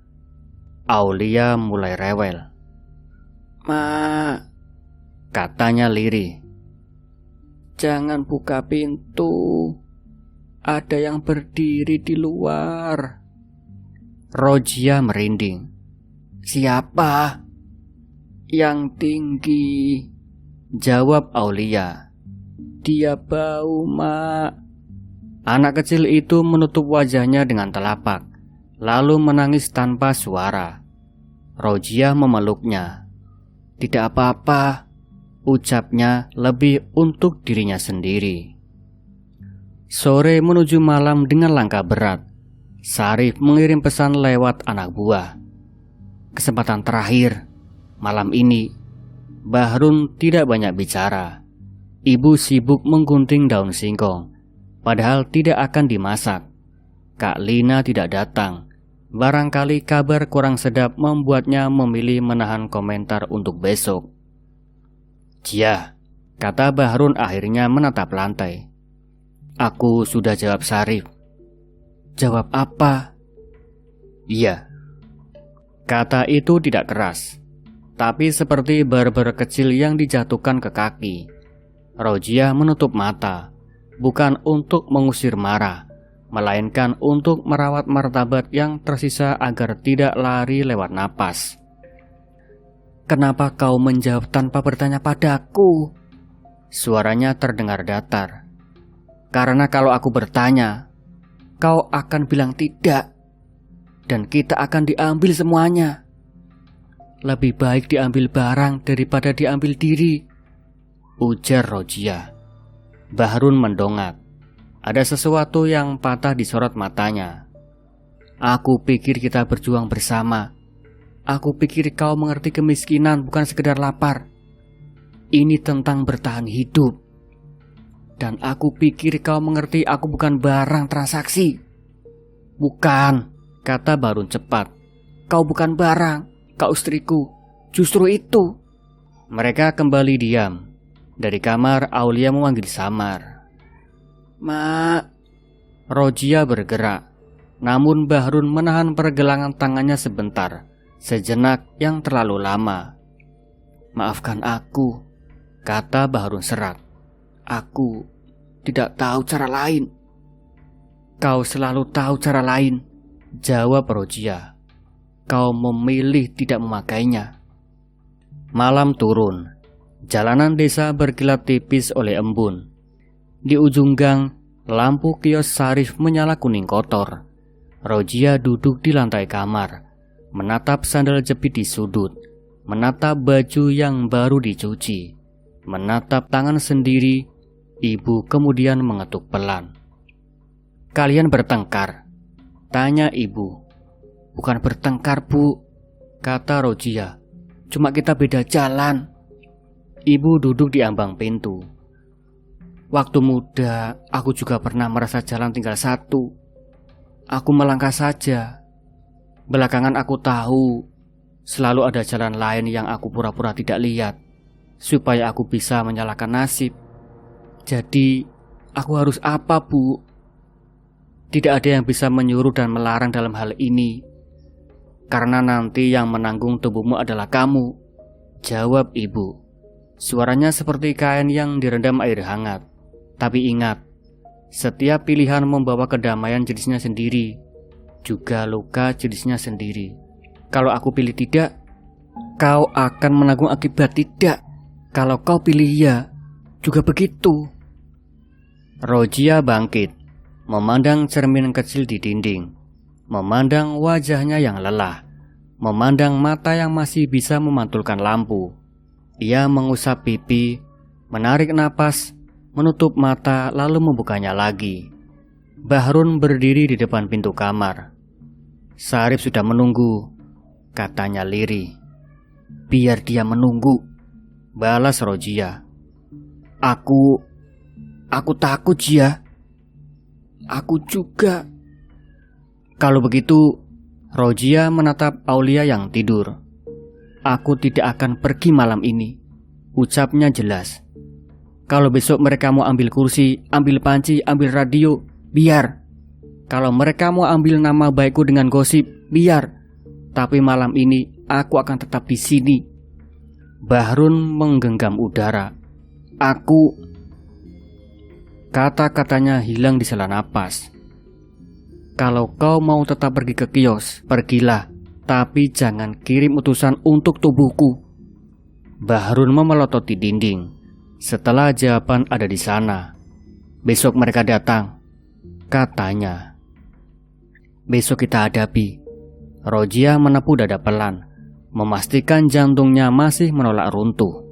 [SPEAKER 1] Aulia mulai rewel. "Ma," katanya lirih, "jangan buka pintu. Ada yang berdiri di luar." Rojiah merinding. "Siapa?" "Yang tinggi," jawab Aulia. "Dia bau, Mak." Anak kecil itu menutup wajahnya dengan telapak, lalu menangis tanpa suara. Rojiah memeluknya. "Tidak apa-apa," ucapnya lebih untuk dirinya sendiri. Sore menuju malam dengan langkah berat. Sarif mengirim pesan lewat anak buah. "Kesempatan terakhir, malam ini." Bahrun tidak banyak bicara. Ibu sibuk menggunting daun singkong, padahal tidak akan dimasak. Kak Lina tidak datang. Barangkali kabar kurang sedap membuatnya memilih menahan komentar untuk besok. "Jia," kata Bahrun akhirnya menatap lantai. "Aku sudah jawab Sarif." "Jawab apa?" "Iya." Kata itu tidak keras, tapi seperti barber kecil yang dijatuhkan ke kaki. Rojiah menutup mata, bukan untuk mengusir marah, melainkan untuk merawat martabat yang tersisa agar tidak lari lewat napas. "Kenapa kau menjawab tanpa bertanya padaku?" Suaranya terdengar datar. "Karena kalau aku bertanya, kau akan bilang tidak, dan kita akan diambil semuanya. Lebih baik diambil barang daripada diambil diri," ujar Rojiah. Bahrun mendongak. Ada sesuatu yang patah di sorot matanya. "Aku pikir kita berjuang bersama. Aku pikir kau mengerti kemiskinan bukan sekedar lapar. Ini tentang bertahan hidup. Dan aku pikir kau mengerti aku bukan barang transaksi." "Bukan," kata Bahrun cepat. "Kau bukan barang, kau istriku. Justru itu." Mereka kembali diam. Dari kamar, Aulia memanggil samar. "Mak." Rojiah bergerak, namun Bahrun menahan pergelangan tangannya sebentar, sejenak yang terlalu lama. "Maafkan aku," kata Bahrun serak. "Aku tidak tahu cara lain." "Kau selalu tahu cara lain," jawab Rojiah. "Kau memilih tidak memakainya." Malam turun. Jalanan desa berkilat tipis oleh embun. Di ujung gang, lampu kios Sarif menyala kuning kotor. Rojiah duduk di lantai kamar, menatap sandal jepit di sudut, menatap baju yang baru dicuci, menatap tangan sendiri. Ibu kemudian mengetuk pelan. "Kalian bertengkar?" tanya ibu. "Bukan bertengkar, Bu," kata Rojiah. "Cuma kita beda jalan." Ibu duduk di ambang pintu. "Waktu muda, aku juga pernah merasa jalan tinggal satu. Aku melangkah saja. Belakangan aku tahu, selalu ada jalan lain yang aku pura-pura tidak lihat, supaya aku bisa menyalahkan nasib. Jadi, aku harus apa, Bu? Tidak ada yang bisa menyuruh dan melarang dalam hal ini, karena nanti yang menanggung tubuhmu adalah kamu. Jawab ibu. Suaranya seperti kain yang direndam air hangat. Tapi ingat, setiap pilihan membawa kedamaian jenisnya sendiri, juga luka jenisnya sendiri. Kalau aku pilih tidak, kau akan menanggung akibat tidak. Kalau kau pilih ya, juga begitu. Rojia bangkit, memandang cermin kecil di dinding, memandang wajahnya yang lelah, memandang mata yang masih bisa memantulkan lampu. Ia mengusap pipi, menarik napas, menutup mata lalu membukanya lagi. Bahrun berdiri di depan pintu kamar. Sarif sudah menunggu, katanya lirih. Biar dia menunggu, balas Rojia. Aku takut, Jia. Aku juga. Kalau begitu, Rojia menatap Aulia yang tidur. Aku tidak akan pergi malam ini, ucapnya jelas. Kalau besok mereka mau ambil kursi, ambil panci, ambil radio, biar. Kalau mereka mau ambil nama baikku dengan gosip, biar. Tapi malam ini aku akan tetap di sini. Bahrun menggenggam udara. Kata-katanya hilang di sela napas. Kalau kau mau tetap pergi ke kios, pergilah. Tapi jangan kirim utusan untuk tubuhku. Bahrun memelototi dinding. Setelah jawaban ada di sana. Besok mereka datang, katanya. Besok kita hadapi. Rojia menepuk dada pelan, memastikan jantungnya masih menolak runtuh.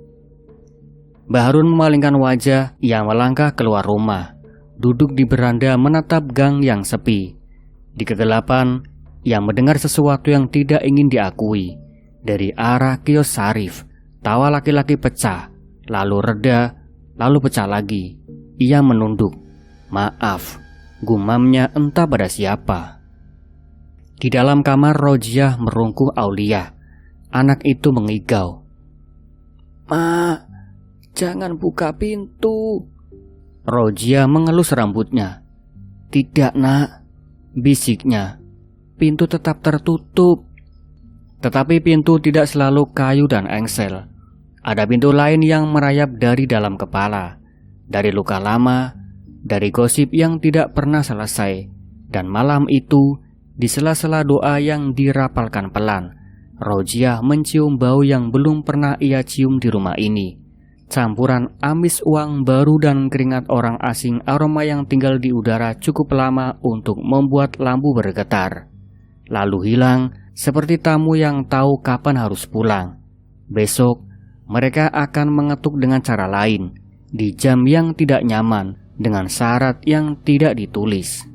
[SPEAKER 1] Bahrun memalingkan wajah. Ia melangkah keluar rumah, duduk di beranda menatap gang yang sepi. Di kegelapan, ia mendengar sesuatu yang tidak ingin diakui. Dari arah kios Sarif, tawa laki-laki pecah, lalu reda, lalu pecah lagi. Ia menunduk. Maaf, gumamnya entah pada siapa. Di dalam kamar, Rojiah merungkuh Aulia. Anak itu mengigau. Ma, jangan buka pintu. Rojiah mengelus rambutnya. Tidak, nak, bisiknya. Pintu tetap tertutup. Tetapi pintu tidak selalu kayu dan engsel. Ada pintu lain yang merayap dari dalam kepala, dari luka lama, dari gosip yang tidak pernah selesai. Dan malam itu, di sela-sela doa yang dirapalkan pelan, Rojiah mencium bau yang belum pernah ia cium di rumah ini. Campuran amis uang baru dan keringat orang asing, aroma yang tinggal di udara cukup lama untuk membuat lampu bergetar. Lalu hilang seperti tamu yang tahu kapan harus pulang. Besok mereka akan mengetuk dengan cara lain, di jam yang tidak nyaman, dengan syarat yang tidak ditulis.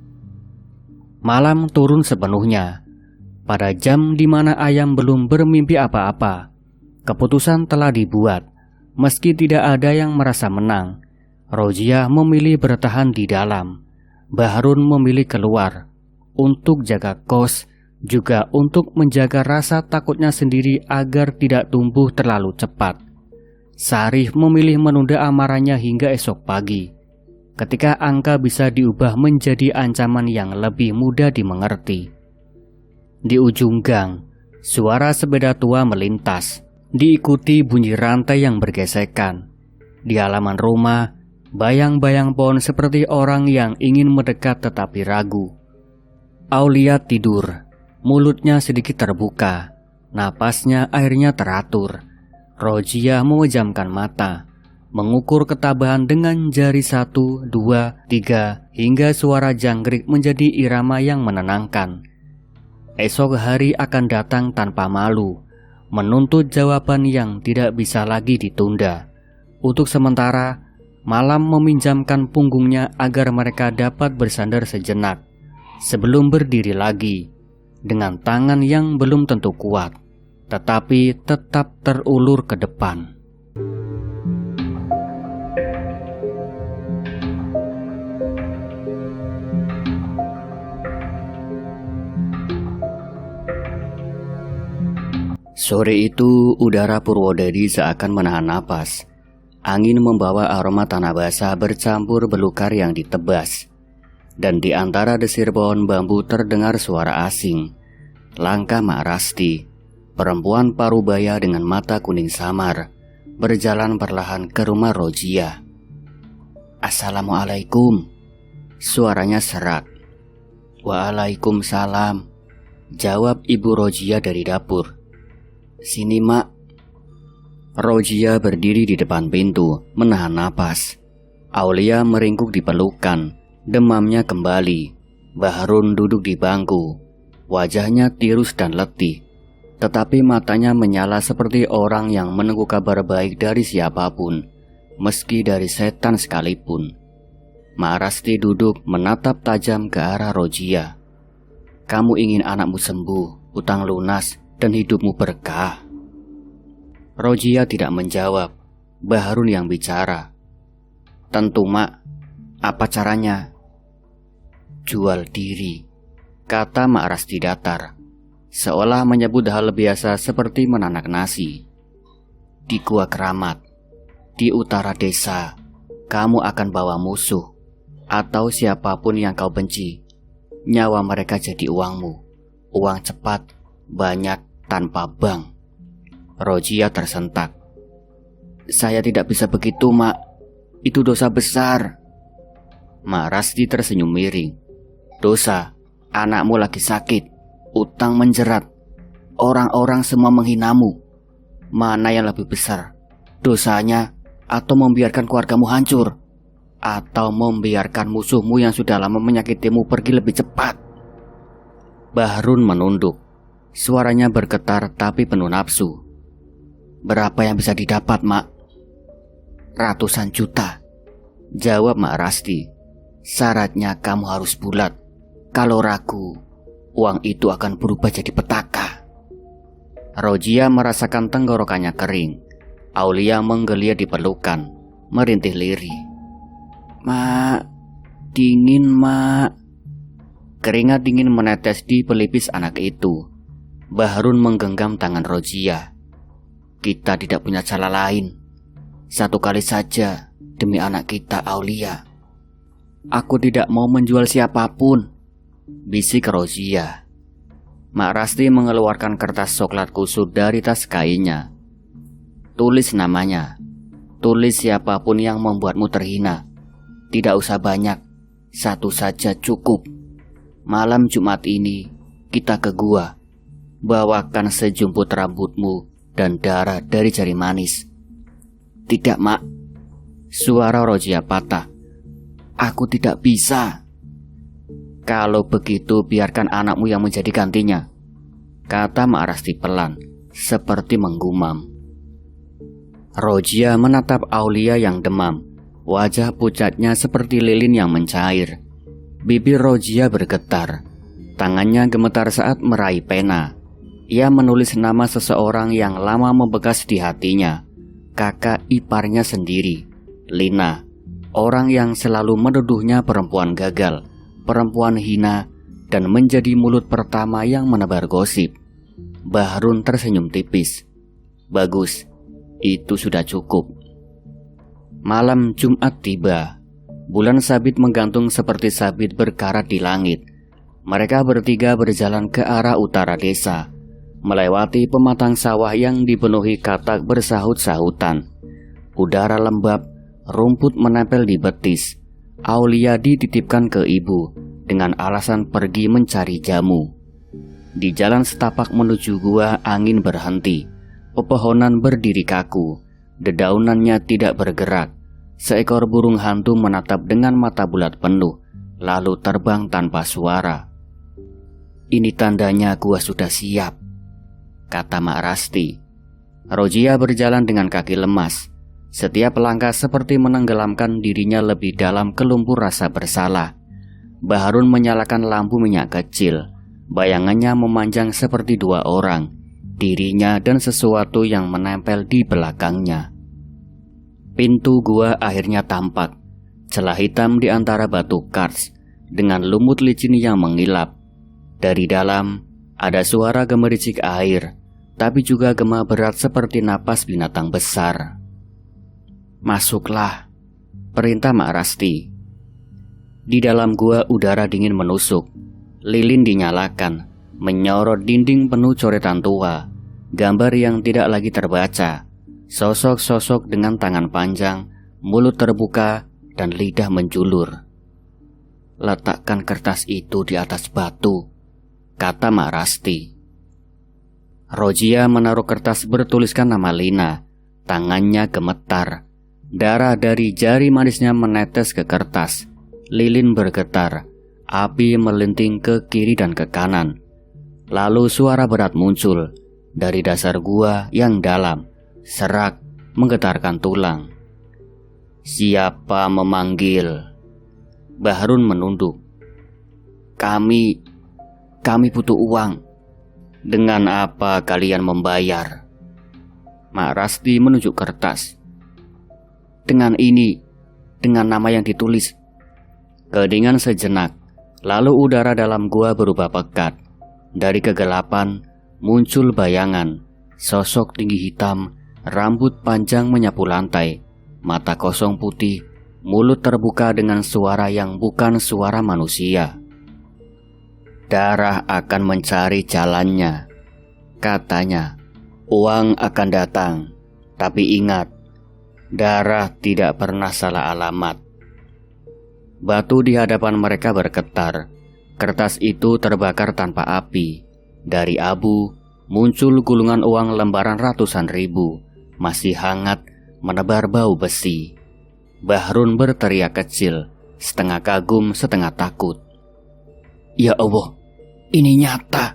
[SPEAKER 1] Malam turun sepenuhnya. Pada jam di mana ayam belum bermimpi apa-apa, keputusan telah dibuat. Meski tidak ada yang merasa menang, Rojiah memilih bertahan di dalam. Bahrun memilih keluar untuk jaga kos, juga untuk menjaga rasa takutnya sendiri agar tidak tumbuh terlalu cepat. Sarif memilih menunda amarahnya hingga esok pagi, ketika angka bisa diubah menjadi ancaman yang lebih mudah dimengerti. Di ujung gang, suara sepeda tua melintas, diikuti bunyi rantai yang bergesekan. Di halaman rumah, bayang-bayang pohon seperti orang yang ingin mendekat tetapi ragu. Aulia tidur. Mulutnya sedikit terbuka, napasnya akhirnya teratur. Rojiah memejamkan mata, mengukur ketabahan dengan jari 1, 2, 3, hingga suara jangkrik menjadi irama yang menenangkan. Esok hari akan datang tanpa malu, menuntut jawaban yang tidak bisa lagi ditunda. Untuk sementara, malam meminjamkan punggungnya agar mereka dapat bersandar sejenak, sebelum berdiri lagi. Dengan tangan yang belum tentu kuat, tetapi tetap terulur ke depan. Sore itu, udara Purwodadi seakan menahan napas. Angin membawa aroma tanah basah bercampur belukar yang ditebas. Dan di antara desir pohon bambu terdengar suara asing. Langkah Mak Rasti. Perempuan parubaya dengan mata kuning samar berjalan perlahan ke rumah Rojiah. "Assalamualaikum," suaranya serak. "Waalaikumsalam," jawab Ibu Rojiah dari dapur. "Sini, Mak." Rojiah berdiri di depan pintu, menahan napas. Aulia meringkuk di pelukan, demamnya kembali. Bahrun duduk di bangku, wajahnya tirus dan letih, tetapi matanya menyala seperti orang yang menunggu kabar baik dari siapapun, meski dari setan sekalipun. Mak Rasti duduk menatap tajam ke arah Rojiah. "Kamu ingin anakmu sembuh, utang lunas, dan hidupmu berkah?" Rojiah tidak menjawab. Bahrun yang bicara. "Tentu, Mak. Apa caranya?" "Jual diri," kata Mak Rasti datar, seolah menyebut hal biasa seperti menanak nasi. "Di Gua Keramat, di utara desa, kamu akan bawa musuh atau siapapun yang kau benci. Nyawa mereka jadi uangmu. Uang cepat, banyak, tanpa bank." Rojiah tersentak. "Saya tidak bisa begitu, Mak. Itu dosa besar." Mak Rasti tersenyum miring. "Dosa? Anakmu lagi sakit, utang menjerat, orang-orang semua menghinamu. Mana yang lebih besar? Dosanya atau membiarkan keluargamu hancur? Atau membiarkan musuhmu yang sudah lama menyakitimu pergi lebih cepat?" Bahrun menunduk. Suaranya bergetar tapi penuh nafsu. "Berapa yang bisa didapat, Mak?" "Ratusan juta," jawab Mak Rasti. "Syaratnya kamu harus bulat. Kalau ragu, uang itu akan berubah jadi petaka." Rojiah merasakan tenggorokannya kering. Aulia menggeliat di pelukan, merintih lirih. "Mak, dingin, Mak." Keringat dingin menetes di pelipis anak itu. Bahrun menggenggam tangan Rojiah. "Kita tidak punya cara lain. Satu kali saja, demi anak kita, Aulia." "Aku tidak mau menjual siapapun," bisik Rojiah. Mak Rasti mengeluarkan kertas coklat kusut dari tas kainnya. "Tulis namanya. Tulis siapapun yang membuatmu terhina. Tidak usah banyak, satu saja cukup. Malam Jumat ini kita ke gua. Bawakan sejumput rambutmu dan darah dari jari manis." "Tidak, Mak." Suara Rojiah patah. "Aku tidak bisa." "Kalau begitu biarkan anakmu yang menjadi gantinya," kata Mak Rasti pelan, seperti menggumam. Rojiah menatap Aulia yang demam. Wajah pucatnya seperti lilin yang mencair. Bibir Rojiah bergetar. Tangannya gemetar saat meraih pena. Ia menulis nama seseorang yang lama membekas di hatinya. Kakak iparnya sendiri, Lina. Orang yang selalu menuduhnya perempuan gagal, perempuan hina, dan menjadi mulut pertama yang menebar gosip. Bahrun tersenyum tipis. "Bagus, itu sudah cukup." Malam Jumat tiba. Bulan sabit menggantung seperti sabit berkarat di langit. Mereka bertiga berjalan ke arah utara desa, melewati pematang sawah yang dipenuhi katak bersahut-sahutan. Udara lembab, rumput menempel di betis. Aulia dititipkan ke ibu dengan alasan pergi mencari jamu. Di jalan setapak menuju gua, angin berhenti. Pepohonan berdiri kaku. Dedaunannya tidak bergerak. Seekor burung hantu menatap dengan mata bulat penuh, lalu terbang tanpa suara. "Ini tandanya gua sudah siap," kata Mak Rasti. Rojiah berjalan dengan kaki lemas. Setiap langkah seperti menenggelamkan dirinya lebih dalam ke lumpur rasa bersalah. Bahrun menyalakan lampu minyak kecil. Bayangannya memanjang seperti dua orang, dirinya dan sesuatu yang menempel di belakangnya. Pintu gua akhirnya tampak, celah hitam di antara batu kars dengan lumut licin yang mengilap. Dari dalam ada suara gemericik air, tapi juga gema berat seperti napas binatang besar. "Masuklah," perintah Mak Rasti. Di dalam gua udara dingin menusuk. Lilin dinyalakan, menyorot dinding penuh coretan tua. gambar yang tidak lagi terbaca. Sosok-sosok dengan tangan panjang, mulut terbuka, dan lidah menjulur. "Letakkan kertas itu di atas batu," kata Mak Rasti. Rojia menaruh kertas bertuliskan nama Lina. Tangannya gemetar. Darah dari jari manisnya menetes ke kertas. Lilin bergetar. Api melinting ke kiri dan ke kanan. Lalu suara berat muncul dari dasar gua yang dalam. Serak, menggetarkan tulang. "Siapa memanggil?" Bahrun menunduk. Kami butuh uang." "Dengan apa kalian membayar?" Mak Rasti menunjuk kertas. "Dengan ini, dengan nama yang ditulis." Kedingan sejenak, lalu udara dalam gua berubah pekat. Dari kegelapan muncul bayangan, sosok tinggi hitam, rambut panjang menyapu lantai, mata kosong putih, mulut terbuka dengan suara yang bukan suara manusia. "Darah akan mencari jalannya," katanya. "Uang akan datang, tapi ingat, darah tidak pernah salah alamat." Batu di hadapan mereka bergetar. Kertas itu terbakar tanpa api. Dari abu muncul gulungan uang lembaran ratusan ribu, masih hangat, menebar bau besi. Bahrun berteriak kecil, setengah kagum, setengah takut. "Ya Allah, ini nyata."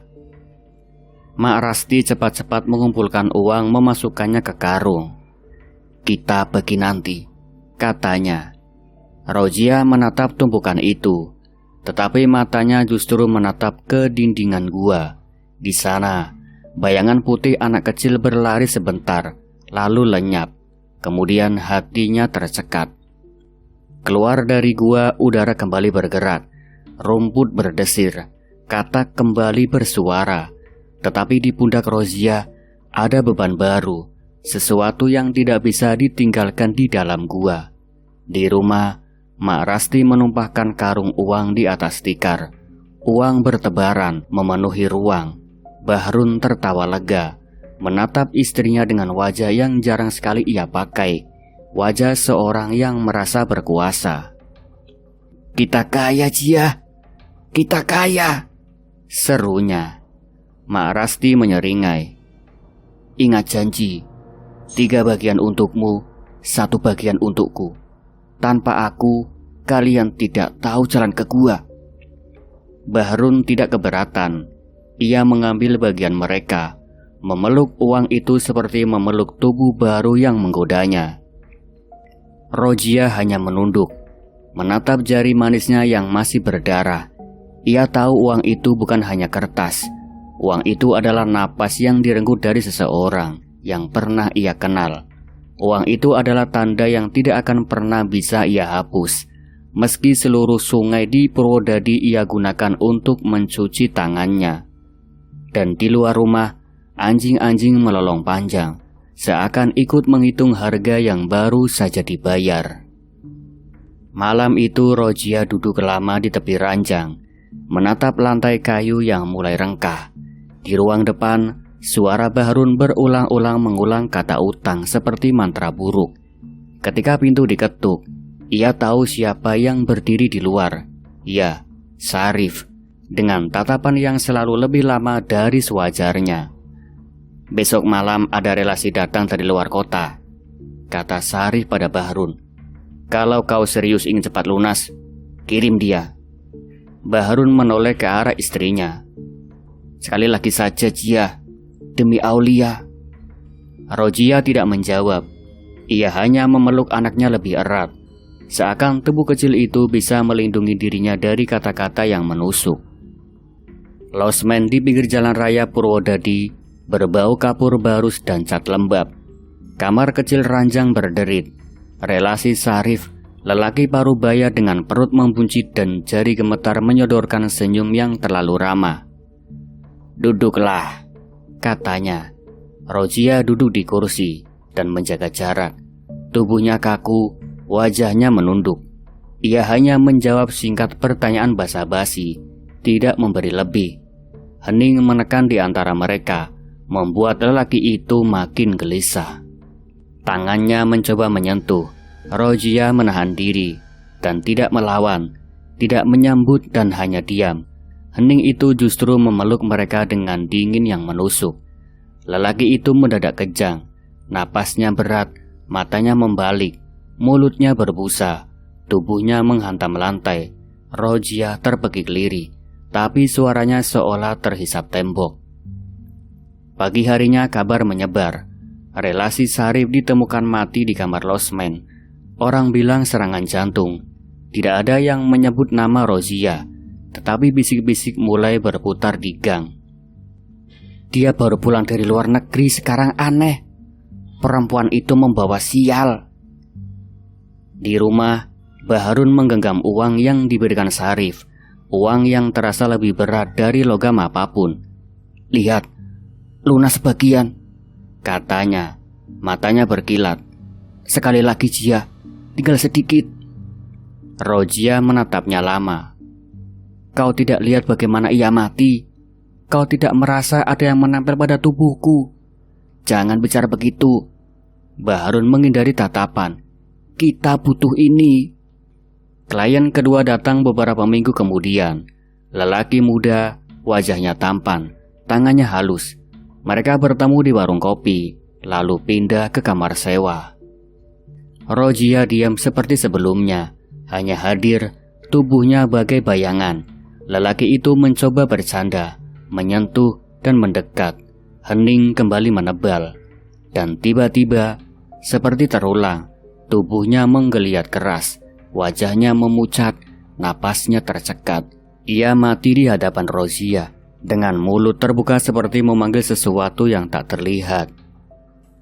[SPEAKER 1] Mak Rasti cepat-cepat mengumpulkan uang, memasukkannya ke karung. "Kita bagi nanti," katanya. Rojia menatap tumpukan itu, tetapi matanya justru menatap ke dindingan gua. Di sana, bayangan putih anak kecil berlari sebentar, lalu lenyap. Kemudian hatinya tercekat. Keluar dari gua, udara kembali bergerak. Rumput berdesir, katak kembali bersuara. Tetapi di pundak Rozia ada beban baru, sesuatu yang tidak bisa ditinggalkan di dalam gua. Di rumah, Mak Rasti menumpahkan karung uang di atas tikar. Uang bertebaran memenuhi ruang. Bahrun tertawa lega, menatap istrinya dengan wajah yang jarang sekali ia pakai, wajah seorang yang merasa berkuasa. "Kita kaya, Jia, kita kaya," serunya. Mak Rasti menyeringai. "Ingat janji, 3 bagian untukmu, 1 bagian untukku. Tanpa aku, kalian tidak tahu jalan ke gua." Bahrun tidak keberatan. Ia mengambil bagian mereka. Memeluk uang itu seperti memeluk tubuh baru yang menggodanya. Rojia hanya menunduk, menatap jari manisnya yang masih berdarah. Ia tahu uang itu bukan hanya kertas. Uang itu adalah napas yang direnggut dari seseorang yang pernah ia kenal. Uang itu adalah tanda yang tidak akan pernah bisa ia hapus. Meski seluruh sungai di Purwodadi ia gunakan untuk mencuci tangannya. Dan di luar rumah, anjing-anjing melolong panjang, seakan ikut menghitung harga yang baru saja dibayar. Malam itu Rojia duduk lama di tepi ranjang, menatap lantai kayu yang mulai rengkah. Di ruang depan, suara Bahrun berulang-ulang mengulang kata utang seperti mantra buruk. Ketika pintu diketuk, ia tahu siapa yang berdiri di luar. Ya, Sarif, dengan tatapan yang selalu lebih lama dari sewajarnya. "Besok malam ada relasi datang dari luar kota," kata Sarif pada Bahrun. "Kalau kau serius ingin cepat lunas, kirim dia." Bahrun menoleh ke arah istrinya. "Sekali lagi saja, Jia, demi Aulia." Rojia tidak menjawab. Ia hanya memeluk anaknya lebih erat, seakan tubuh kecil itu bisa melindungi dirinya dari kata-kata yang menusuk. Losmen di pinggir jalan raya Purwodadi berbau kapur barus dan cat lembab. Kamar kecil ranjang berderit. Relasi Sarif, lelaki parubaya dengan perut membuncit dan jari gemetar menyodorkan senyum yang terlalu ramah. "Duduklah," katanya. Rojia duduk di kursi dan menjaga jarak. Tubuhnya kaku, wajahnya menunduk. Ia hanya menjawab singkat pertanyaan basa-basi, tidak memberi lebih. Hening menekan di antara mereka, membuat lelaki itu makin gelisah. Tangannya mencoba menyentuh. Roziah menahan diri dan tidak melawan, tidak menyambut dan hanya diam. Hening itu justru memeluk mereka dengan dingin yang menusuk. Lelaki itu mendadak kejang, napasnya berat, matanya membalik, mulutnya berbusa, tubuhnya menghantam lantai. Roziah terpekik lirih, tapi suaranya seolah terhisap tembok. Pagi harinya kabar menyebar. Relasi Syarif ditemukan mati di kamar losmen. Orang bilang serangan jantung. Tidak ada yang menyebut nama Roziah, tetapi bisik-bisik mulai berputar di gang. Dia baru pulang dari luar negeri, sekarang aneh. Perempuan itu membawa sial. Di rumah, Bahrun menggenggam uang yang diberikan Syarif. Uang yang terasa lebih berat dari logam apapun. Lihat, lunas sebagian, katanya. Matanya berkilat. Sekali lagi Jia, tinggal sedikit. Roziah menatapnya lama. Kau tidak lihat bagaimana ia mati? Kau tidak merasa ada yang menempel pada tubuhku? Jangan bicara begitu. Bahrun menghindari tatapan. Kita butuh ini. Klien kedua datang beberapa minggu kemudian. Lelaki muda, wajahnya tampan, tangannya halus. Mereka bertemu di warung kopi, lalu pindah ke kamar sewa. Roziah diam seperti sebelumnya, hanya hadir, tubuhnya bagai bayangan. Lelaki itu mencoba bercanda, menyentuh dan mendekat. Hening kembali menebal. Dan tiba-tiba, seperti terulang, tubuhnya menggeliat keras, wajahnya memucat, napasnya tercekat. Ia mati di hadapan Roziah, dengan mulut terbuka seperti memanggil sesuatu yang tak terlihat.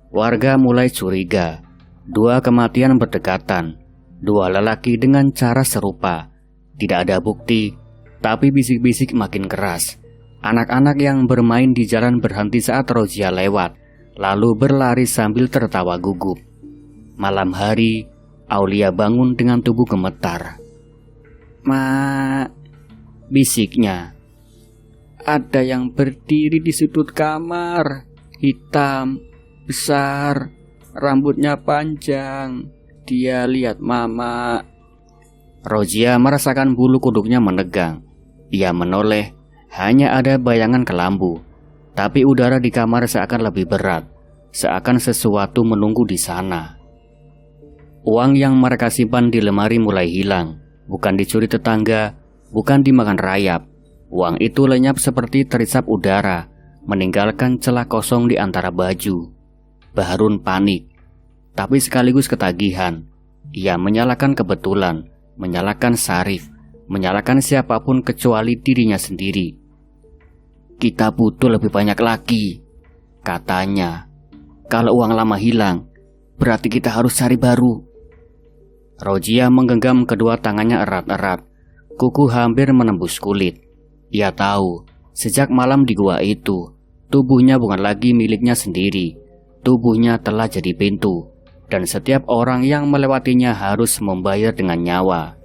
[SPEAKER 1] Warga mulai curiga. Dua kematian berdekatan, dua lelaki dengan cara serupa. Tidak ada bukti, tapi bisik-bisik makin keras. Anak-anak yang bermain di jalan berhenti saat Roziah lewat, lalu berlari sambil tertawa gugup. Malam hari, Aulia bangun dengan tubuh gemetar. "Ma," bisiknya. Ada yang berdiri di sudut kamar, hitam, besar, rambutnya panjang. Dia lihat Mama. Roziah merasakan bulu kuduknya menegang. Ia menoleh, hanya ada bayangan kelambu. Tapi udara di kamar seakan lebih berat, seakan sesuatu menunggu di sana. Uang yang mereka simpan di lemari mulai hilang. Bukan dicuri tetangga, bukan dimakan rayap. Uang itu lenyap seperti terisap udara, meninggalkan celah kosong di antara baju. Bahrun panik, tapi sekaligus ketagihan. Ia menyalahkan kebetulan, menyalahkan Syarif, menyalahkan siapapun kecuali dirinya sendiri. Kita butuh lebih banyak lagi, katanya. Kalau uang lama hilang, berarti kita harus cari baru. Roziah menggenggam kedua tangannya erat-erat. Kuku hampir menembus kulit. Ia tahu, sejak malam di gua itu, tubuhnya bukan lagi miliknya sendiri. Tubuhnya telah jadi pintu, dan setiap orang yang melewatinya harus membayar dengan nyawa.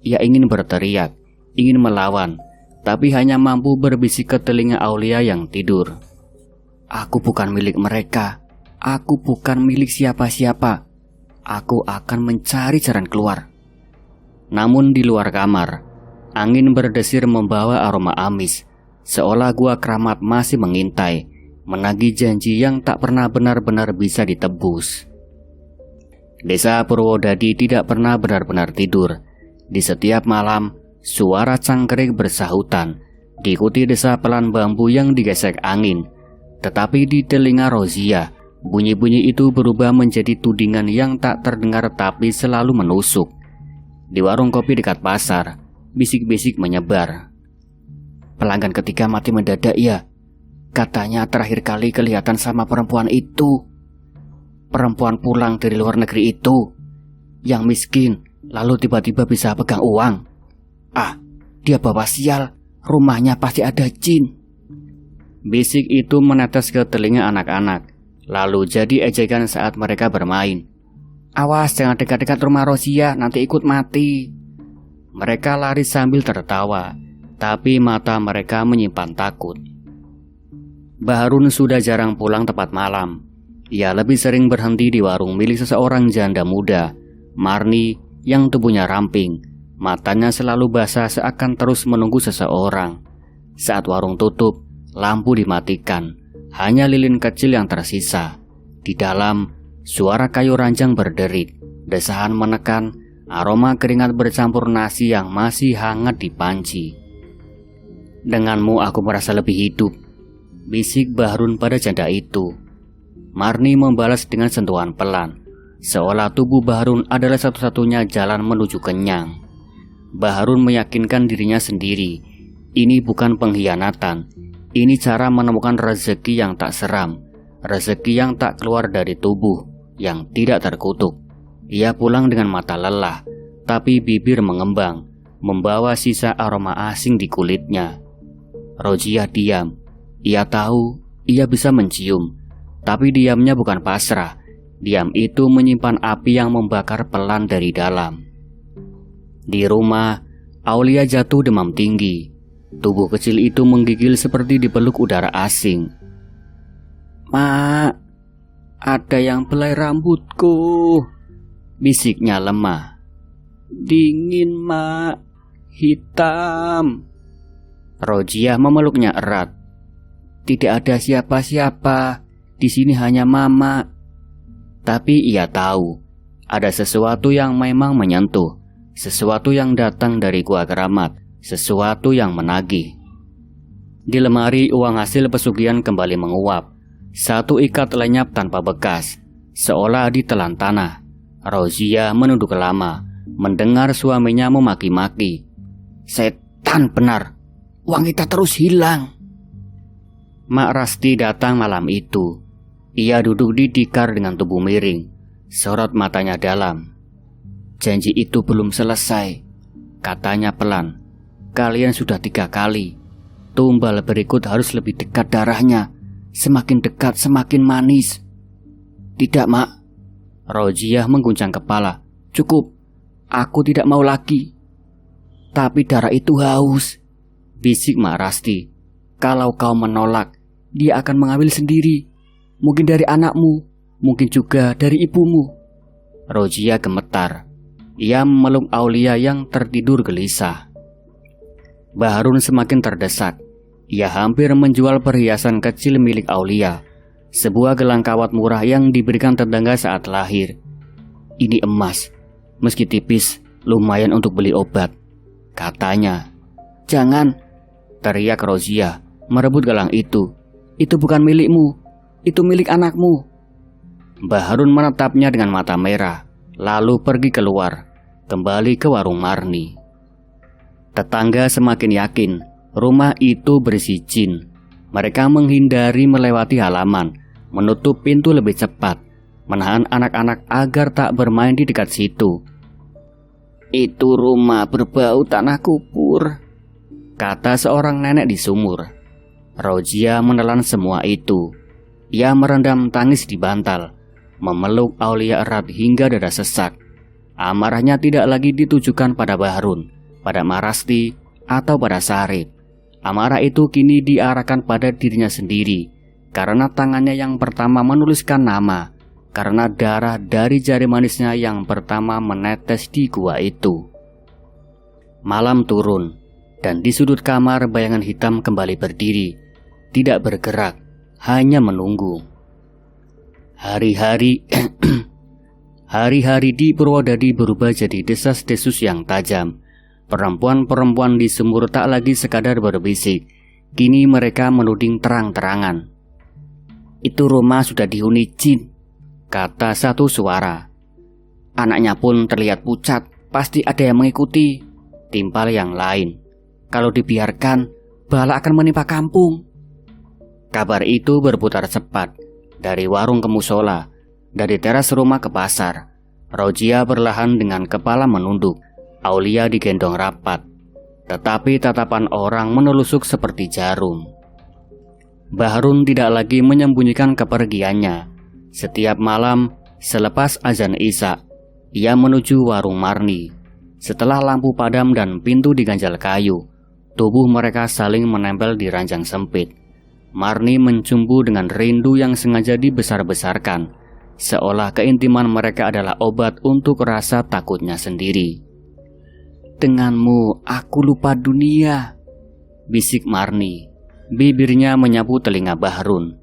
[SPEAKER 1] Ia ingin berteriak, ingin melawan, tapi hanya mampu berbisik ke telinga Aulia yang tidur. Aku bukan milik mereka. Aku bukan milik siapa-siapa. Aku akan mencari jalan keluar. Namun di luar kamar, angin berdesir membawa aroma amis, seolah gua keramat masih mengintai, menagih janji yang tak pernah benar-benar bisa ditebus. Desa Purwodadi tidak pernah benar-benar tidur. Di setiap malam, suara cangkrik bersahutan, diikuti desa pelan bambu yang digesek angin. Tetapi di telinga Roziah, bunyi-bunyi itu berubah menjadi tudingan yang tak terdengar tapi selalu menusuk. Di warung kopi dekat pasar, bisik-bisik menyebar. Pelanggan ketiga mati mendadak ya. Katanya terakhir kali kelihatan sama perempuan itu. Perempuan pulang dari luar negeri itu, yang miskin, lalu tiba-tiba bisa pegang uang. Ah, dia bawa sial, rumahnya pasti ada jin. Bisik itu menetes ke telinga anak-anak, lalu jadi ejekan saat mereka bermain. Awas, jangan dekat-dekat rumah Roziah, nanti ikut mati. Mereka lari sambil tertawa, tapi mata mereka menyimpan takut. Bahrun sudah jarang pulang tepat malam. Ia lebih sering berhenti di warung milik seseorang janda muda, Marni, yang tubuhnya ramping. Matanya selalu basah seakan terus menunggu seseorang. Saat warung tutup, lampu dimatikan. Hanya lilin kecil yang tersisa. Di dalam, suara kayu ranjang berderit. Desahan menekan, aroma keringat bercampur nasi yang masih hangat di panci. "Denganmu aku merasa lebih hidup," bisik Bahrun pada janda itu. Marni membalas dengan sentuhan pelan, seolah tubuh Bahrun adalah satu-satunya jalan menuju kenyang. Bahrun meyakinkan dirinya sendiri, ini bukan pengkhianatan, ini cara menemukan rezeki yang tak seram, rezeki yang tak keluar dari tubuh, yang tidak terkutuk. Ia pulang dengan mata lelah, tapi bibir mengembang, membawa sisa aroma asing di kulitnya. Rojiah diam. Ia tahu ia bisa mencium, tapi diamnya bukan pasrah. Diam itu menyimpan api yang membakar pelan dari dalam. Di rumah, Aulia jatuh demam tinggi. Tubuh kecil itu menggigil seperti dipeluk udara asing. "Mak, ada yang belai rambutku," bisiknya lemah. "Dingin, Mak, hitam." Rojiah memeluknya erat. "Tidak ada siapa-siapa, di sini hanya Mama." Tapi ia tahu, ada sesuatu yang memang menyentuh, sesuatu yang datang dari gua keramat, sesuatu yang menagih. Di lemari, uang hasil pesugihan kembali menguap. Satu ikat lenyap tanpa bekas, seolah ditelan tanah. Roziah menunduk lama, mendengar suaminya memaki-maki. "Setan benar, uang kita terus hilang." Mak Rasti datang malam itu. Ia duduk di tikar dengan tubuh miring, sorot matanya dalam. "Janji itu belum selesai," katanya pelan. "Kalian sudah 3 kali. Tumbal berikut harus lebih dekat darahnya. Semakin dekat semakin manis." "Tidak, Mak." Rojiah mengguncang kepala. "Cukup, aku tidak mau lagi." "Tapi darah itu haus," bisik Mak Rasti. "Kalau kau menolak, dia akan mengambil sendiri. Mungkin dari anakmu, mungkin juga dari ibumu." Rojiah gemetar. Ia memeluk Aulia yang tertidur gelisah. Bahrun semakin terdesak. Ia hampir menjual perhiasan kecil milik Aulia, sebuah gelang kawat murah yang diberikan tetangga saat lahir. "Ini emas, meski tipis, lumayan untuk beli obat," katanya. "Jangan," teriak Roziah, merebut gelang itu. "Itu bukan milikmu, itu milik anakmu." Bahrun menatapnya dengan mata merah, lalu pergi keluar, kembali ke warung Marni. Tetangga semakin yakin rumah itu berisi jin. Mereka menghindari melewati halaman, menutup pintu lebih cepat, menahan anak-anak agar tak bermain di dekat situ. "Itu rumah berbau tanah kubur," kata seorang nenek di sumur. Rojiah menelan semua itu. Ia merendam tangis di bantal, memeluk Aulia erat hingga dada sesak. Amarahnya tidak lagi ditujukan pada Bahrun, pada Marasti, atau pada Sarip. Amarah itu kini diarahkan pada dirinya sendiri, karena tangannya yang pertama menuliskan nama, karena darah dari jari manisnya yang pertama menetes di gua itu. Malam turun, dan di sudut kamar bayangan hitam kembali berdiri, tidak bergerak, hanya menunggu. Hari-hari Hari-hari di Purwodadi berubah jadi desas-desus yang tajam. Perempuan-perempuan di sumur tak lagi sekadar berbisik. Kini mereka menuding terang-terangan. "Itu rumah sudah dihuni jin," kata satu suara. "Anaknya pun terlihat pucat, pasti ada yang mengikuti," timpal yang lain. "Kalau dibiarkan, bala akan menimpa kampung." Kabar itu berputar cepat, dari warung ke musola, dari teras rumah ke pasar. Rojiah berlahan dengan kepala menunduk. Aulia digendong rapat, tetapi tatapan orang menelusuk seperti jarum. Bahrun tidak lagi menyembunyikan kepergiannya. Setiap malam, selepas azan Isya, ia menuju warung Marni. Setelah lampu padam dan pintu diganjal kayu, tubuh mereka saling menempel di ranjang sempit. Marni mencumbu dengan rindu yang sengaja dibesar-besarkan, seolah keintiman mereka adalah obat untuk rasa takutnya sendiri. "Denganmu aku lupa dunia," bisik Marni. Bibirnya menyapu telinga Bahrun.